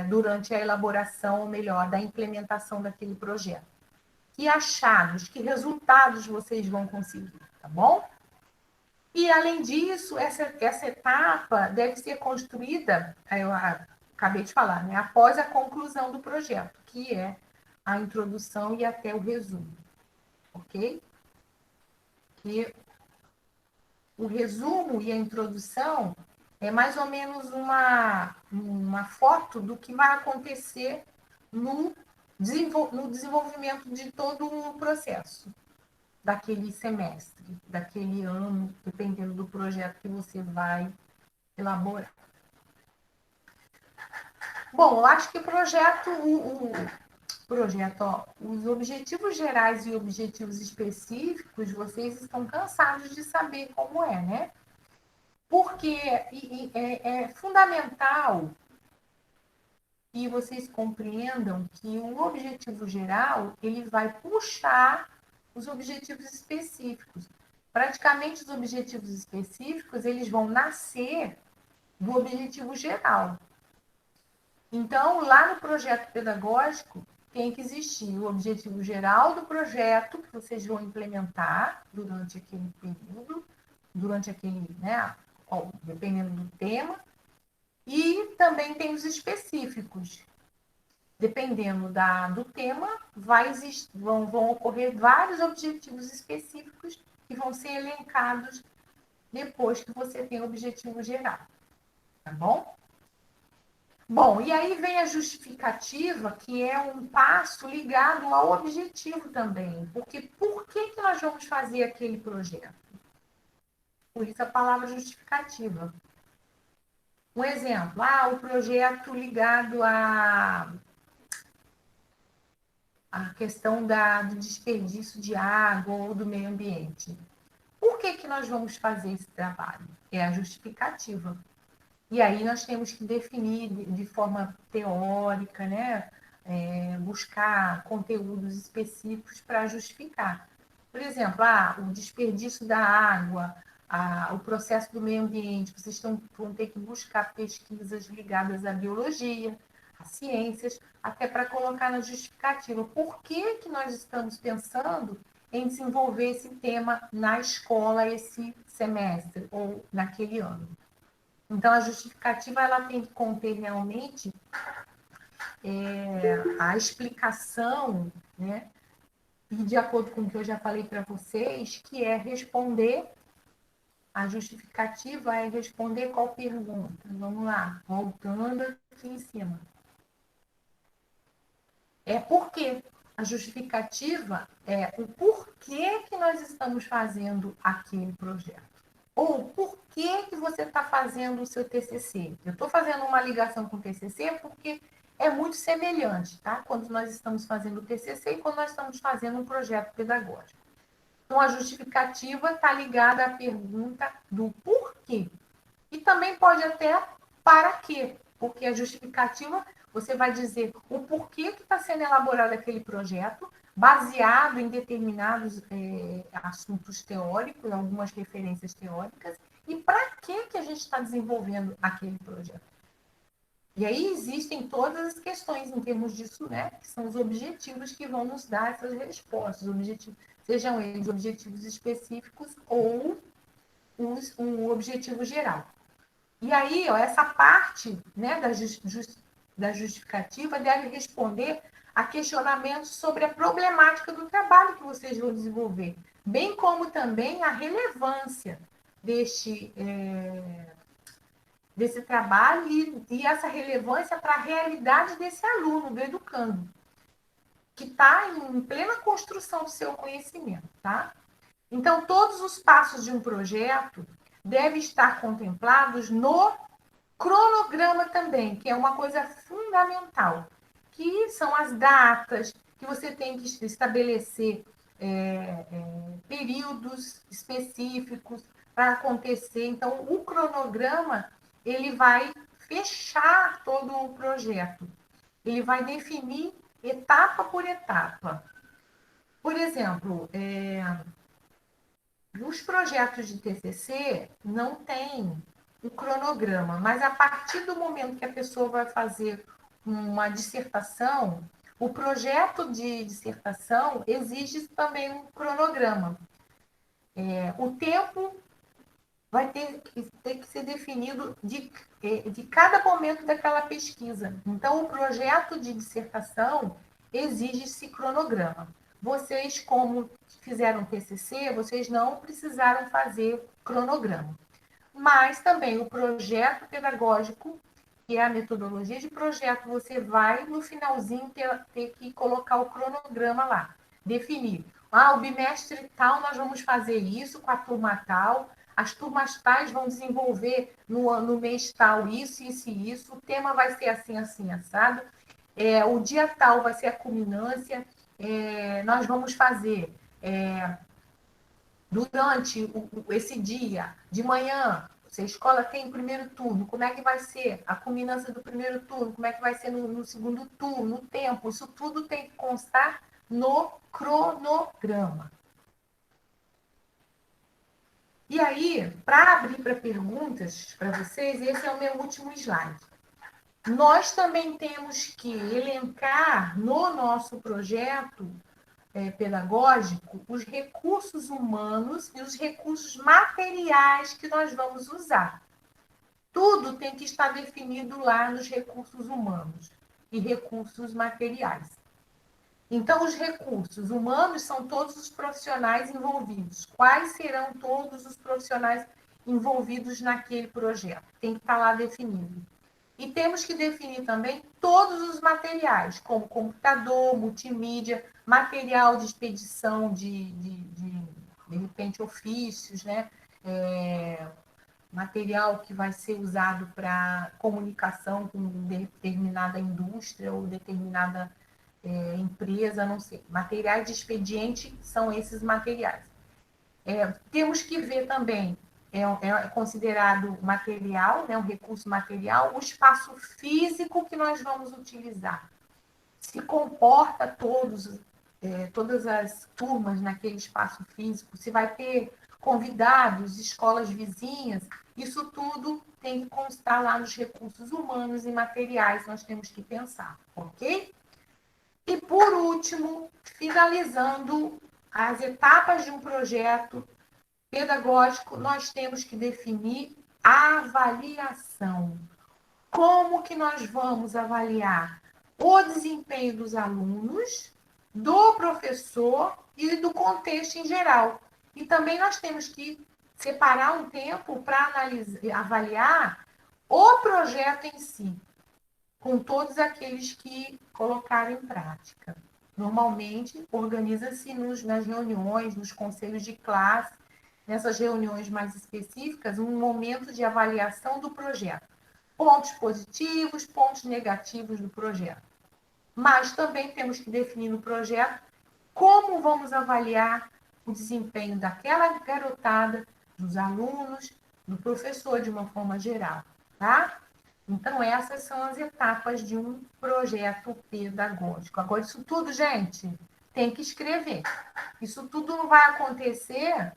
durante a elaboração, ou melhor, da implementação daquele projeto? Que achados, que resultados vocês vão conseguir, tá bom? E, além disso, essa etapa deve ser construída, eu acabei de falar, né, após a conclusão do projeto, que é a introdução e até o resumo, ok? E o resumo e a introdução é mais ou menos uma foto do que vai acontecer no desenvolvimento de todo o processo daquele semestre, daquele ano, dependendo do projeto que você vai elaborar. Bom, eu acho que o projeto, os objetivos gerais e objetivos específicos, vocês estão cansados de saber como é, né? Porque é fundamental que vocês compreendam que o objetivo geral, ele vai puxar os objetivos específicos. Praticamente, os objetivos específicos, eles vão nascer do objetivo geral. Então, lá no projeto pedagógico, tem que existir o objetivo geral do projeto que vocês vão implementar durante aquele período, durante aquele, né, dependendo do tema, e também tem os específicos. Dependendo do tema, vão ocorrer vários objetivos específicos que vão ser elencados depois que você tem o objetivo geral. Tá bom? Bom, e aí vem a justificativa, que é um passo ligado ao objetivo também. Porque por que nós vamos fazer aquele projeto? Por isso a palavra justificativa. Um exemplo, o projeto ligado a a questão do desperdício de água ou do meio ambiente. Por que nós vamos fazer esse trabalho? É a justificativa. E aí nós temos que definir de forma teórica, né? Buscar conteúdos específicos para justificar. Por exemplo, o desperdício da água, o processo do meio ambiente, vocês vão ter que buscar pesquisas ligadas à biologia, às ciências, até para colocar na justificativa. Por que nós estamos pensando em desenvolver esse tema na escola esse semestre ou naquele ano? Então, a justificativa ela tem que conter realmente a explicação, né? E de acordo com o que eu já falei para vocês, que é responder, a justificativa é responder qual pergunta? Vamos lá, voltando aqui em cima. É por quê? A justificativa é o porquê que nós estamos fazendo aquele projeto. Ou por que você está fazendo o seu TCC? Eu estou fazendo uma ligação com o TCC porque é muito semelhante, tá? Quando nós estamos fazendo o TCC e quando nós estamos fazendo um projeto pedagógico. Então, a justificativa está ligada à pergunta do porquê. E também pode até para quê, porque a justificativa, você vai dizer o porquê que está sendo elaborado aquele projeto, baseado em determinados assuntos teóricos, algumas referências teóricas, e para que a gente está desenvolvendo aquele projeto. E aí existem todas as questões em termos disso, né? Que são os objetivos que vão nos dar essas respostas, objetivos, sejam eles objetivos específicos ou um objetivo geral. E aí, essa parte, né, da justificativa deve responder a questionamentos sobre a problemática do trabalho que vocês vão desenvolver, bem como também a relevância desse trabalho e essa relevância para a realidade desse aluno, do educando, que está em plena construção do seu conhecimento, tá? Então, todos os passos de um projeto devem estar contemplados no cronograma também, que é uma coisa fundamental, que são as datas, que você tem que estabelecer períodos específicos para acontecer. Então, o cronograma, ele vai fechar todo o projeto. Ele vai definir etapa por etapa. Por exemplo, os projetos de TCC não tem um cronograma, mas a partir do momento que a pessoa vai fazer uma dissertação, o projeto de dissertação exige também um cronograma. O tempo vai ter que ser definido de cada momento daquela pesquisa. Então, o projeto de dissertação exige esse cronograma. Vocês, como fizeram TCC, vocês não precisaram fazer cronograma. Mas também o projeto pedagógico, que é a metodologia de projeto, você vai, no finalzinho, ter que colocar o cronograma lá, definir. O bimestre tal, nós vamos fazer isso com a turma tal, as turmas tais vão desenvolver no mês tal isso, isso e isso, o tema vai ser assim, assim, assado, o dia tal vai ser a culminância, nós vamos fazer durante esse dia, de manhã, se a escola tem primeiro turno, como é que vai ser a culminância do primeiro turno, como é que vai ser no segundo turno, o tempo, isso tudo tem que constar no cronograma. E aí, para abrir para perguntas para vocês, esse é o meu último slide. Nós também temos que elencar no nosso projeto pedagógico os recursos humanos e os recursos materiais que nós vamos usar. Tudo tem que estar definido lá nos recursos humanos e recursos materiais. Então, os recursos humanos são todos os profissionais envolvidos. Quais serão todos os profissionais envolvidos naquele projeto? Tem que estar lá definido. E temos que definir também todos os materiais, como computador, multimídia, material de expedição de repente, ofícios, né? Material que vai ser usado para comunicação com determinada indústria ou determinada empresa, não sei. Materiais de expediente são esses materiais. Temos que ver também, é considerado material, né, um recurso material, o espaço físico que nós vamos utilizar. Se comporta todas as turmas naquele espaço físico, se vai ter convidados, escolas vizinhas, isso tudo tem que constar lá nos recursos humanos e materiais, nós temos que pensar, ok? E, por último, finalizando as etapas de um projeto pedagógico, nós temos que definir a avaliação. Como que nós vamos avaliar o desempenho dos alunos, do professor e do contexto em geral? E também nós temos que separar um tempo para avaliar o projeto em si, com todos aqueles que colocaram em prática. Normalmente, organiza-se nas reuniões, nos conselhos de classe, nessas reuniões mais específicas, um momento de avaliação do projeto. Pontos positivos, pontos negativos do projeto. Mas também temos que definir no projeto como vamos avaliar o desempenho daquela garotada, dos alunos, do professor, de uma forma geral, tá? Então, essas são as etapas de um projeto pedagógico. Agora, isso tudo, gente, tem que escrever. Isso tudo não vai acontecer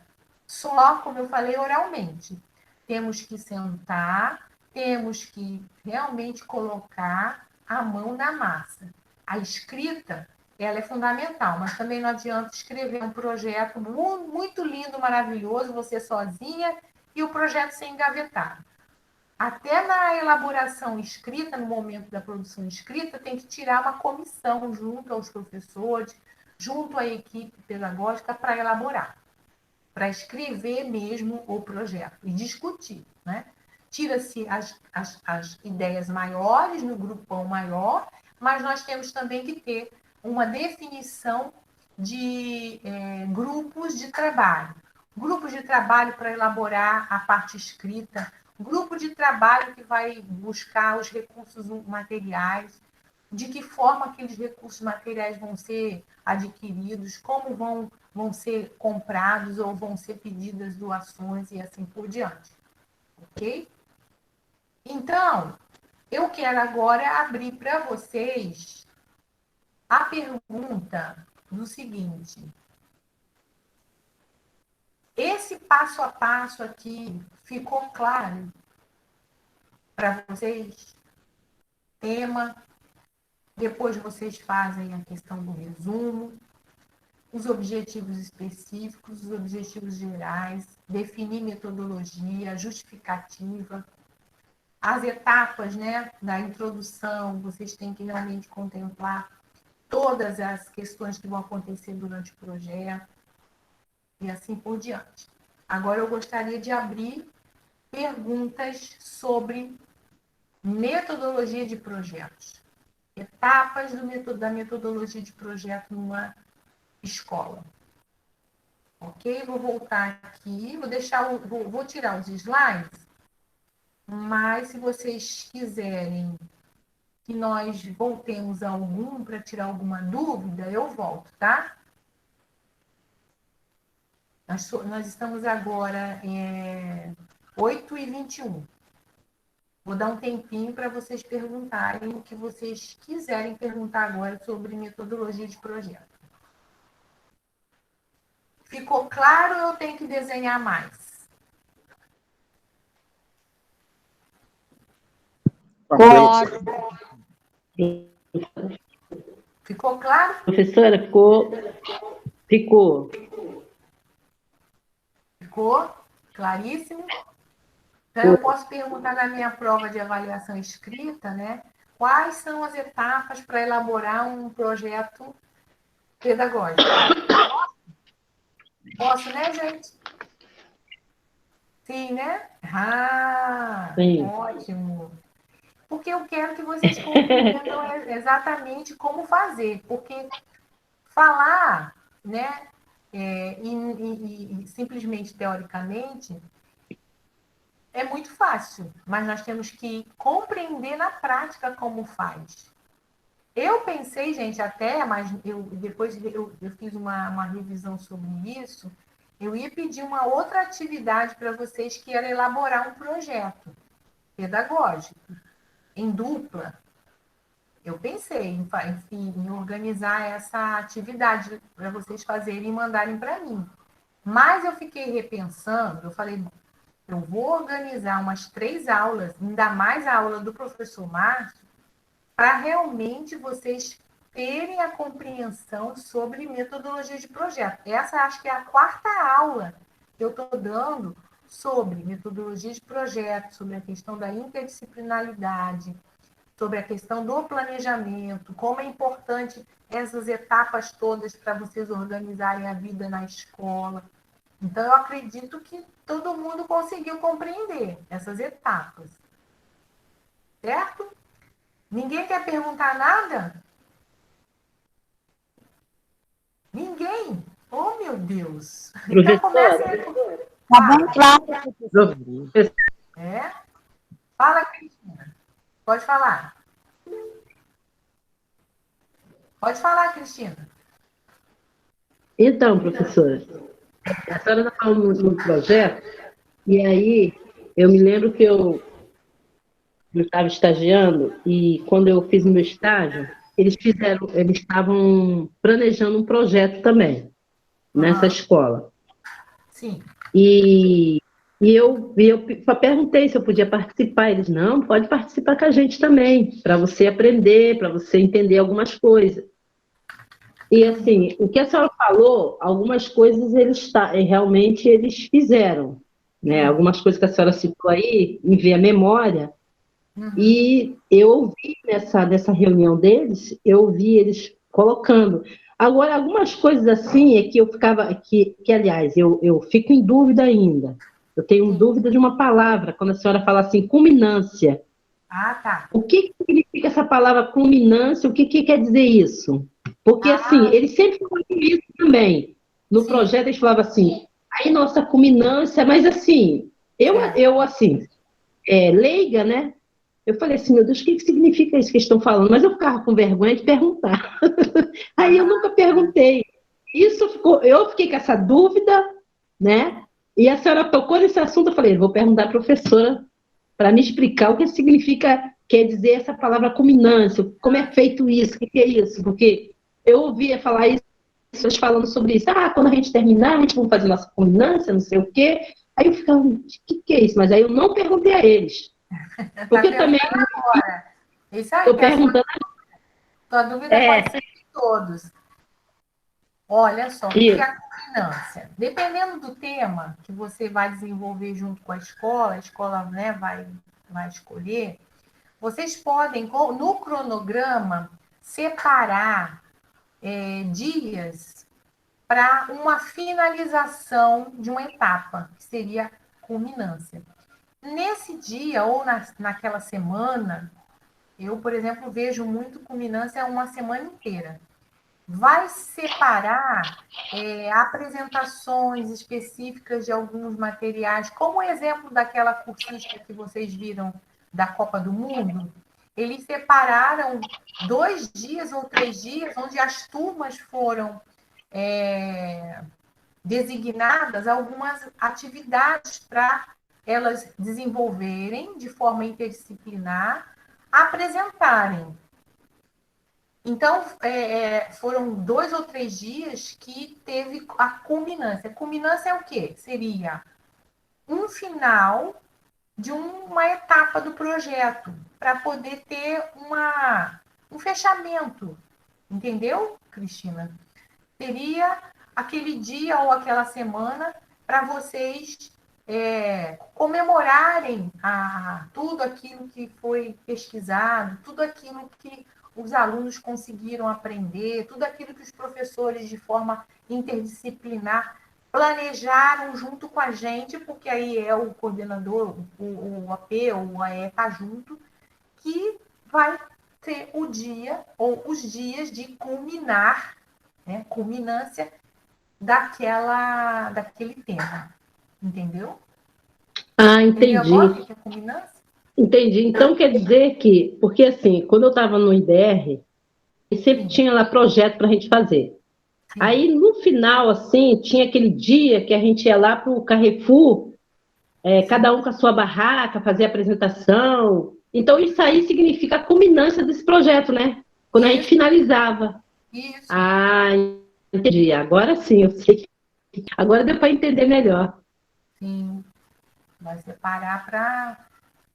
só, como eu falei, oralmente. Temos que sentar, temos que realmente colocar a mão na massa. A escrita, ela é fundamental, mas também não adianta escrever um projeto muito lindo, maravilhoso, você sozinha, e o projeto ser engavetado. Até na elaboração escrita, no momento da produção escrita, tem que tirar uma comissão junto aos professores, junto à equipe pedagógica para elaborar, para escrever mesmo o projeto e discutir, né? Tira-se as ideias maiores no grupão maior, mas nós temos também que ter uma definição de grupos de trabalho. Grupos de trabalho para elaborar a parte escrita, grupo de trabalho que vai buscar os recursos materiais, de que forma aqueles recursos materiais vão ser adquiridos, como vão ser comprados ou vão ser pedidas doações e assim por diante. Ok? Então, eu quero agora abrir para vocês a pergunta do seguinte: esse passo a passo aqui ficou claro para vocês? Tema, depois vocês fazem a questão do resumo, os objetivos específicos, os objetivos gerais, definir metodologia, justificativa, as etapas, né, da introdução, vocês têm que realmente contemplar todas as questões que vão acontecer durante o projeto e assim por diante. Agora eu gostaria de abrir perguntas sobre metodologia de projetos. Etapas da metodologia de projeto numa escola. Ok? Vou voltar aqui, vou tirar os slides, mas se vocês quiserem que nós voltemos a algum para tirar alguma dúvida, eu volto, tá? Nós estamos agora em 8h21. Vou dar um tempinho para vocês perguntarem o que vocês quiserem perguntar agora sobre metodologia de projeto. Ficou claro ou eu tenho que desenhar mais? Claro. Ficou claro? Professora, ficou. Ficou? Claríssimo? Então, eu posso perguntar na minha prova de avaliação escrita, né? Quais são as etapas para elaborar um projeto pedagógico? Posso, né, gente? Sim, né? Ah, Sim. ótimo. Porque eu quero que vocês compreendam exatamente como fazer. Porque falar, né, e simplesmente teoricamente, é muito fácil, mas nós temos que compreender na prática como faz. Eu pensei, gente, até, mas depois eu fiz uma revisão sobre isso, eu ia pedir uma outra atividade para vocês, que era elaborar um projeto pedagógico, em dupla. Eu pensei em organizar essa atividade para vocês fazerem e mandarem para mim. Mas eu fiquei repensando, eu falei, eu vou organizar umas 3 aulas, ainda mais a aula do professor Márcio, para realmente vocês terem a compreensão sobre metodologia de projeto. Essa acho que é a 4ª aula que eu estou dando sobre metodologia de projeto, sobre a questão da interdisciplinaridade, sobre a questão do planejamento, como é importante essas etapas todas para vocês organizarem a vida na escola. Então, eu acredito que todo mundo conseguiu compreender essas etapas. Certo? Ninguém quer perguntar nada? Ninguém? Oh, meu Deus! Então, comece aí. Tá bem claro. É? Fala, Cristina. Pode falar. Pode falar, Cristina. Então, professora, a senhora está falando no projeto, e aí eu me lembro que eu estava estagiando, e quando eu fiz meu estágio, eles estavam planejando um projeto também, nessa escola. Sim. E eu perguntei se eu podia participar. Eles, não, pode participar com a gente também, para você aprender, para você entender algumas coisas. E assim, o que a senhora falou, algumas coisas realmente eles fizeram, né? Algumas coisas que a senhora citou aí, me veio à memória, e eu ouvi nessa reunião deles, eu ouvi eles colocando. Agora, algumas coisas assim é que eu ficava, aliás, eu fico em dúvida ainda. Eu tenho dúvida de uma palavra, quando a senhora fala assim, culminância. Ah, tá. O que significa essa palavra culminância? O que quer dizer isso? Porque, assim, eles sempre falavam isso também. No projeto, eles falavam assim, aí nossa culminância, mas assim, eu assim, leiga, né? Eu falei assim, meu Deus, o que significa isso que eles estão falando? Mas eu ficava com vergonha de perguntar. Aí eu nunca perguntei. Eu fiquei com essa dúvida, né? E a senhora tocou nesse assunto, eu falei, vou perguntar à professora para me explicar o que significa, quer dizer essa palavra culminância, como é feito isso, o que é isso? Porque eu ouvia falar isso, pessoas falando sobre isso. Ah, quando a gente terminar, a gente vai fazer nossa culminância, não sei o quê. Aí eu ficava, o que é isso? Mas aí eu não perguntei a eles. Porque Tá também agora. Isso aí, estou perguntando. Sua dúvida pode ser de todos. Olha só, o que é a culminância? Dependendo do tema que você vai desenvolver junto com a escola, né, vai escolher, vocês podem, no cronograma, separar dias para uma finalização de uma etapa, que seria culminância. Nesse dia ou naquela semana, eu, por exemplo, vejo muito culminância uma semana inteira. Vai separar apresentações específicas de alguns materiais, como o exemplo daquela cursista que vocês viram da Copa do Mundo. Eles separaram 2 dias ou 3 dias, onde as turmas foram designadas algumas atividades para elas desenvolverem de forma interdisciplinar, apresentarem. Então, foram 2 ou 3 dias que teve a culminância. Culminância é o quê? Seria um final de uma etapa do projeto, para poder ter um fechamento. Entendeu, Cristina? Seria aquele dia ou aquela semana para vocês comemorarem tudo aquilo que foi pesquisado, tudo aquilo que os alunos conseguiram aprender, tudo aquilo que os professores, de forma interdisciplinar, planejaram junto com a gente, porque aí é o coordenador, o AP ou o AE está junto, que vai ter o dia ou os dias de culminar, né, culminância daquele tema. Entendeu? Ah, Entendeu entendi. agora o que é culminância? Entendi. Então quer dizer que, porque assim, quando eu estava no IDR, E sempre tinha lá projeto para a gente fazer. Sim. Aí, no final, assim, tinha aquele dia que a gente ia lá para o Carrefour, cada um com a sua barraca, fazer a apresentação. Então, isso aí significa a culminância desse projeto, né? Quando a gente finalizava. Isso. Ah, entendi. Agora sim, eu sei. Agora deu para entender melhor. Sim. Vai separar para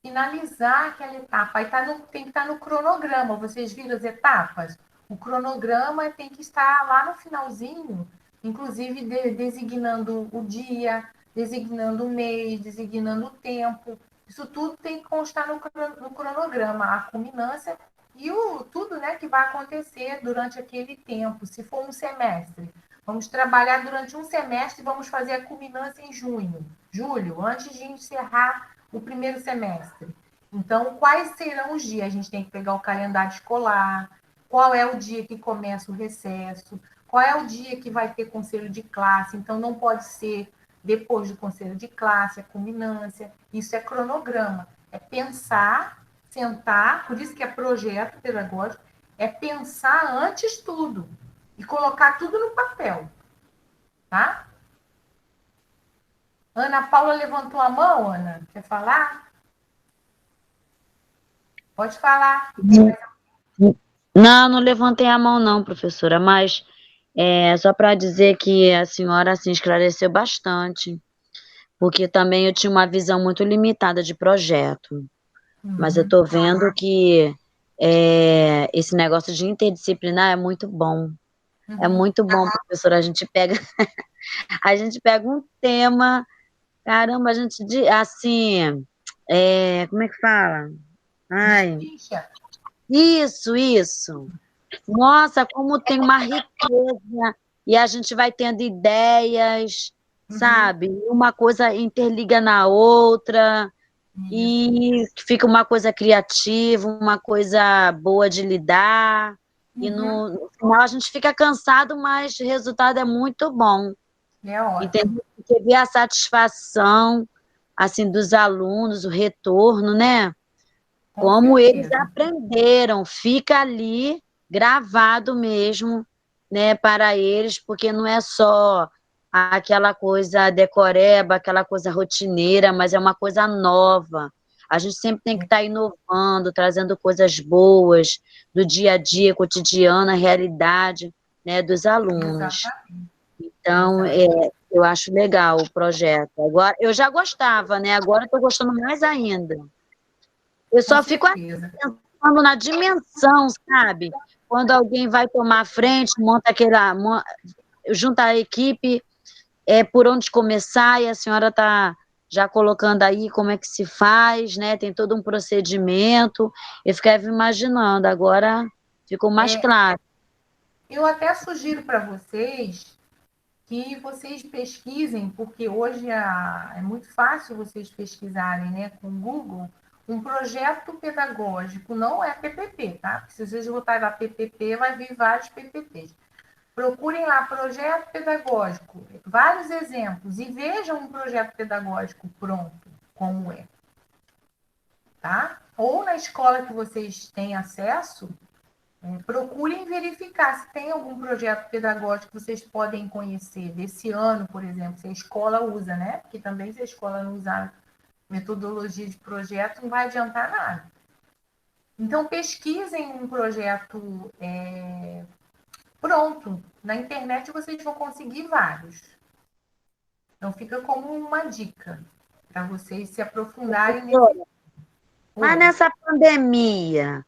finalizar aquela etapa. Aí tem que estar no cronograma. Vocês viram as etapas? O cronograma tem que estar lá no finalzinho, inclusive designando o dia, designando o mês, designando o tempo. Isso tudo tem que constar no cronograma, a culminância e tudo, né, que vai acontecer durante aquele tempo. Se for um semestre, vamos trabalhar durante um semestre e vamos fazer a culminância em julho, antes de encerrar o primeiro semestre. Então, quais serão os dias? A gente tem que pegar o calendário escolar, qual é o dia que começa o recesso, qual é o dia que vai ter conselho de classe. Então, não pode ser depois do conselho de classe, a culminância. Isso é cronograma. É pensar, sentar, por isso que é projeto pedagógico, é pensar antes tudo e colocar tudo no papel. Tá? Ana Paula levantou a mão, Ana. Quer falar? Pode falar. Não, não levantei a mão não, professora, mas só para dizer que a senhora assim, esclareceu bastante, porque também eu tinha uma visão muito limitada de projeto, mas eu estou vendo que esse negócio de interdisciplinar é muito bom. É muito bom, professora. A gente pega um tema, caramba, a gente, assim, como é que fala? Ai, isso. Nossa, como tem uma riqueza, e a gente vai tendo ideias, sabe? Uma coisa interliga na outra, e fica uma coisa criativa, uma coisa boa de lidar, e no final a gente fica cansado, mas o resultado é muito bom. É ótimo. Entendeu? Porque ver a satisfação, assim, dos alunos, o retorno, né? Como eles aprenderam, fica ali gravado mesmo, né, para eles, porque não é só aquela coisa decoreba, aquela coisa rotineira, mas é uma coisa nova. A gente sempre tem que estar inovando, trazendo coisas boas do dia a dia, cotidiano, a realidade, né, dos alunos. Então, eu acho legal o projeto. Agora, eu já gostava, né? Agora eu estou gostando mais ainda. Eu só fico pensando na dimensão, sabe? Quando alguém vai tomar a frente, junta a equipe, por onde começar, e a senhora está já colocando aí como é que se faz, né? Tem todo um procedimento. Eu ficava imaginando, agora ficou mais claro. Eu até sugiro para vocês que vocês pesquisem, porque hoje é muito fácil vocês pesquisarem, né, com o Google, um projeto pedagógico, não é PPP, tá? Porque se vocês botarem lá PPP, vai vir vários PPPs. Procurem lá projeto pedagógico, vários exemplos, e vejam um projeto pedagógico pronto, como é. Tá? Ou na escola que vocês têm acesso, procurem verificar se tem algum projeto pedagógico que vocês podem conhecer desse ano, por exemplo, se a escola usa, né? Porque também se a escola não usar metodologia de projeto, não vai adiantar nada. Então, pesquisem um projeto pronto. Na internet vocês vão conseguir vários. Então, fica como uma dica para vocês se aprofundarem nesse. Mas nessa pandemia,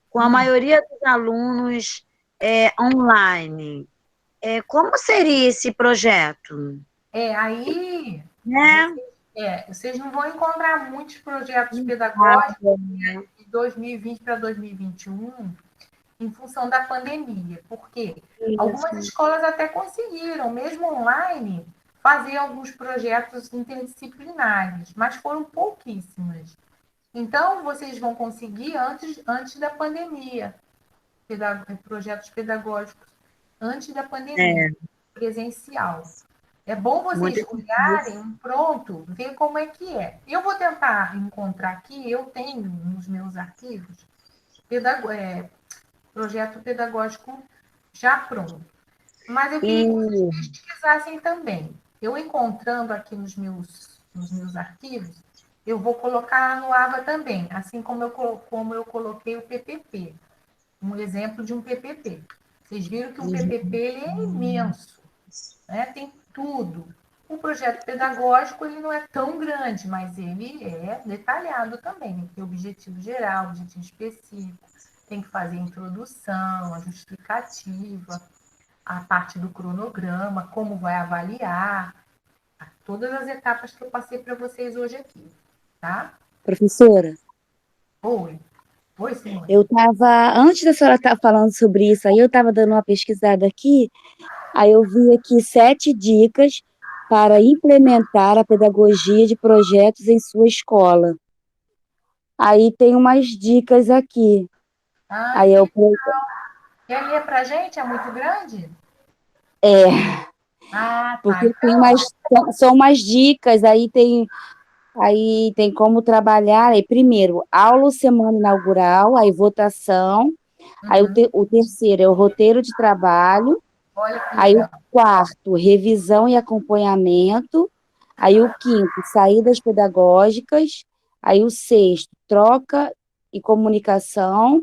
com a maioria dos alunos online, como seria esse projeto? Aí Né? vocês não vão encontrar muitos projetos pedagógicos de 2020 para 2021 em função da pandemia. Por quê? Algumas escolas até conseguiram, mesmo online, fazer alguns projetos interdisciplinares, mas foram pouquíssimas. Então, vocês vão conseguir antes da pandemia, projetos pedagógicos antes da pandemia, presencial. É bom vocês olharem pronto, ver como é que é. Eu vou tentar encontrar aqui, eu tenho nos meus arquivos projeto pedagógico já pronto. Mas eu queria que vocês pesquisassem também. Eu encontrando aqui nos meus arquivos, eu vou colocar no AVA também, assim como eu coloquei o PPP, um exemplo de um PPP. Vocês viram que um PPP ele é imenso, né? Tem tudo. O projeto pedagógico ele não é tão grande, mas ele é detalhado também. Tem objetivo geral, objetivo específico, tem que fazer a introdução, a justificativa, a parte do cronograma, como vai avaliar, todas as etapas que eu passei para vocês hoje aqui, tá? Professora, Oi. Oi, Simone. eu estava, antes da senhora estar falando sobre isso aí, eu estava dando uma pesquisada aqui, aí eu vi aqui 7 dicas para implementar a pedagogia de projetos em sua escola. Aí tem umas dicas aqui. Ah, Aí eu quer ler para a gente? É muito grande? é, Ah, tá. porque tem são umas dicas, aí tem como trabalhar, aí primeiro, aula ou semana inaugural, aí votação, aí o terceiro é o roteiro de trabalho, Olha que aí o legal. quarto, revisão e acompanhamento, aí o quinto, saídas pedagógicas, aí o sexto, troca e comunicação,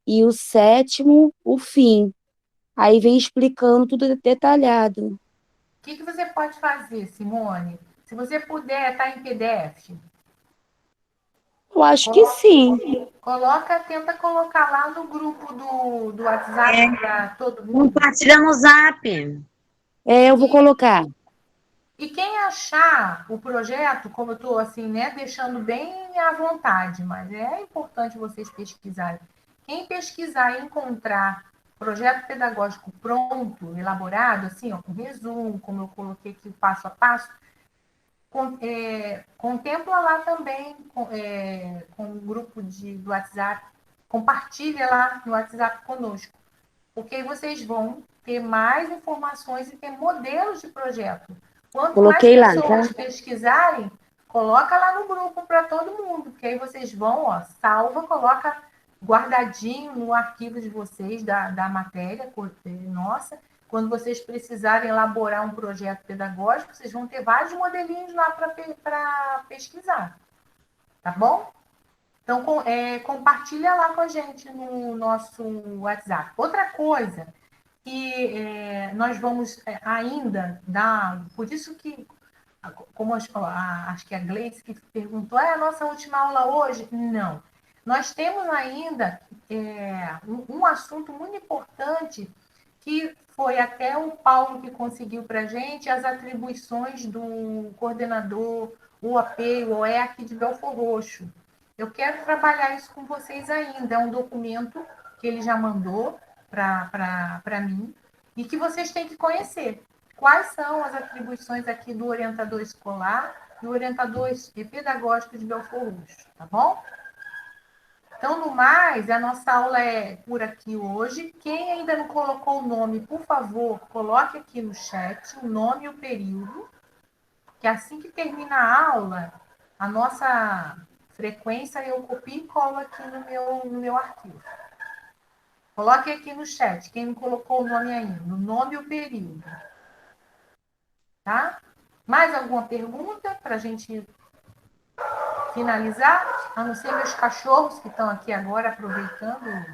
e o sétimo, o fim. Aí vem explicando tudo detalhado. O que você pode fazer, Simone? Se você puder, tá em PDF. Eu acho que sim. Tenta colocar lá no grupo do WhatsApp para todo mundo. Compartilha no Zap. Eu vou colocar. E quem achar o projeto, como eu estou assim, né, deixando bem à vontade, mas é importante vocês pesquisarem. Quem pesquisar e encontrar projeto pedagógico pronto, elaborado, assim, ó, com resumo, como eu coloquei aqui passo a passo, contempla lá também com o grupo do WhatsApp, compartilha lá no WhatsApp conosco, porque aí vocês vão ter mais informações e ter modelos de projeto. Quanto mais Coloquei lá, tá? pessoas pesquisarem, coloca lá no grupo para todo mundo, porque aí vocês vão, ó, salva, coloca guardadinho no arquivo de vocês da matéria, nossa. Quando vocês precisarem elaborar um projeto pedagógico, vocês vão ter vários modelinhos lá para pesquisar, tá bom? Então, compartilha lá com a gente no nosso WhatsApp. Outra coisa que nós vamos ainda dar, por isso que, como acho que a Gleice que perguntou, é a nossa última aula hoje? Não. Nós temos ainda um assunto muito importante que foi até o Paulo que conseguiu para a gente as atribuições do coordenador UAP, OE aqui de Belford Roxo. Eu quero trabalhar isso com vocês ainda. É um documento que ele já mandou para mim e que vocês têm que conhecer. Quais são as atribuições aqui do orientador escolar e do orientador pedagógico de Belford Roxo, tá bom? Então, no mais, a nossa aula é por aqui hoje. Quem ainda não colocou o nome, por favor, coloque aqui no chat o nome e o período, que assim que termina a aula, a nossa frequência eu copio e colo aqui no meu arquivo. Coloque aqui no chat, quem não colocou o nome ainda, o nome e o período. Tá? Mais alguma pergunta para a gente finalizar? A não ser meus cachorros que estão aqui agora aproveitando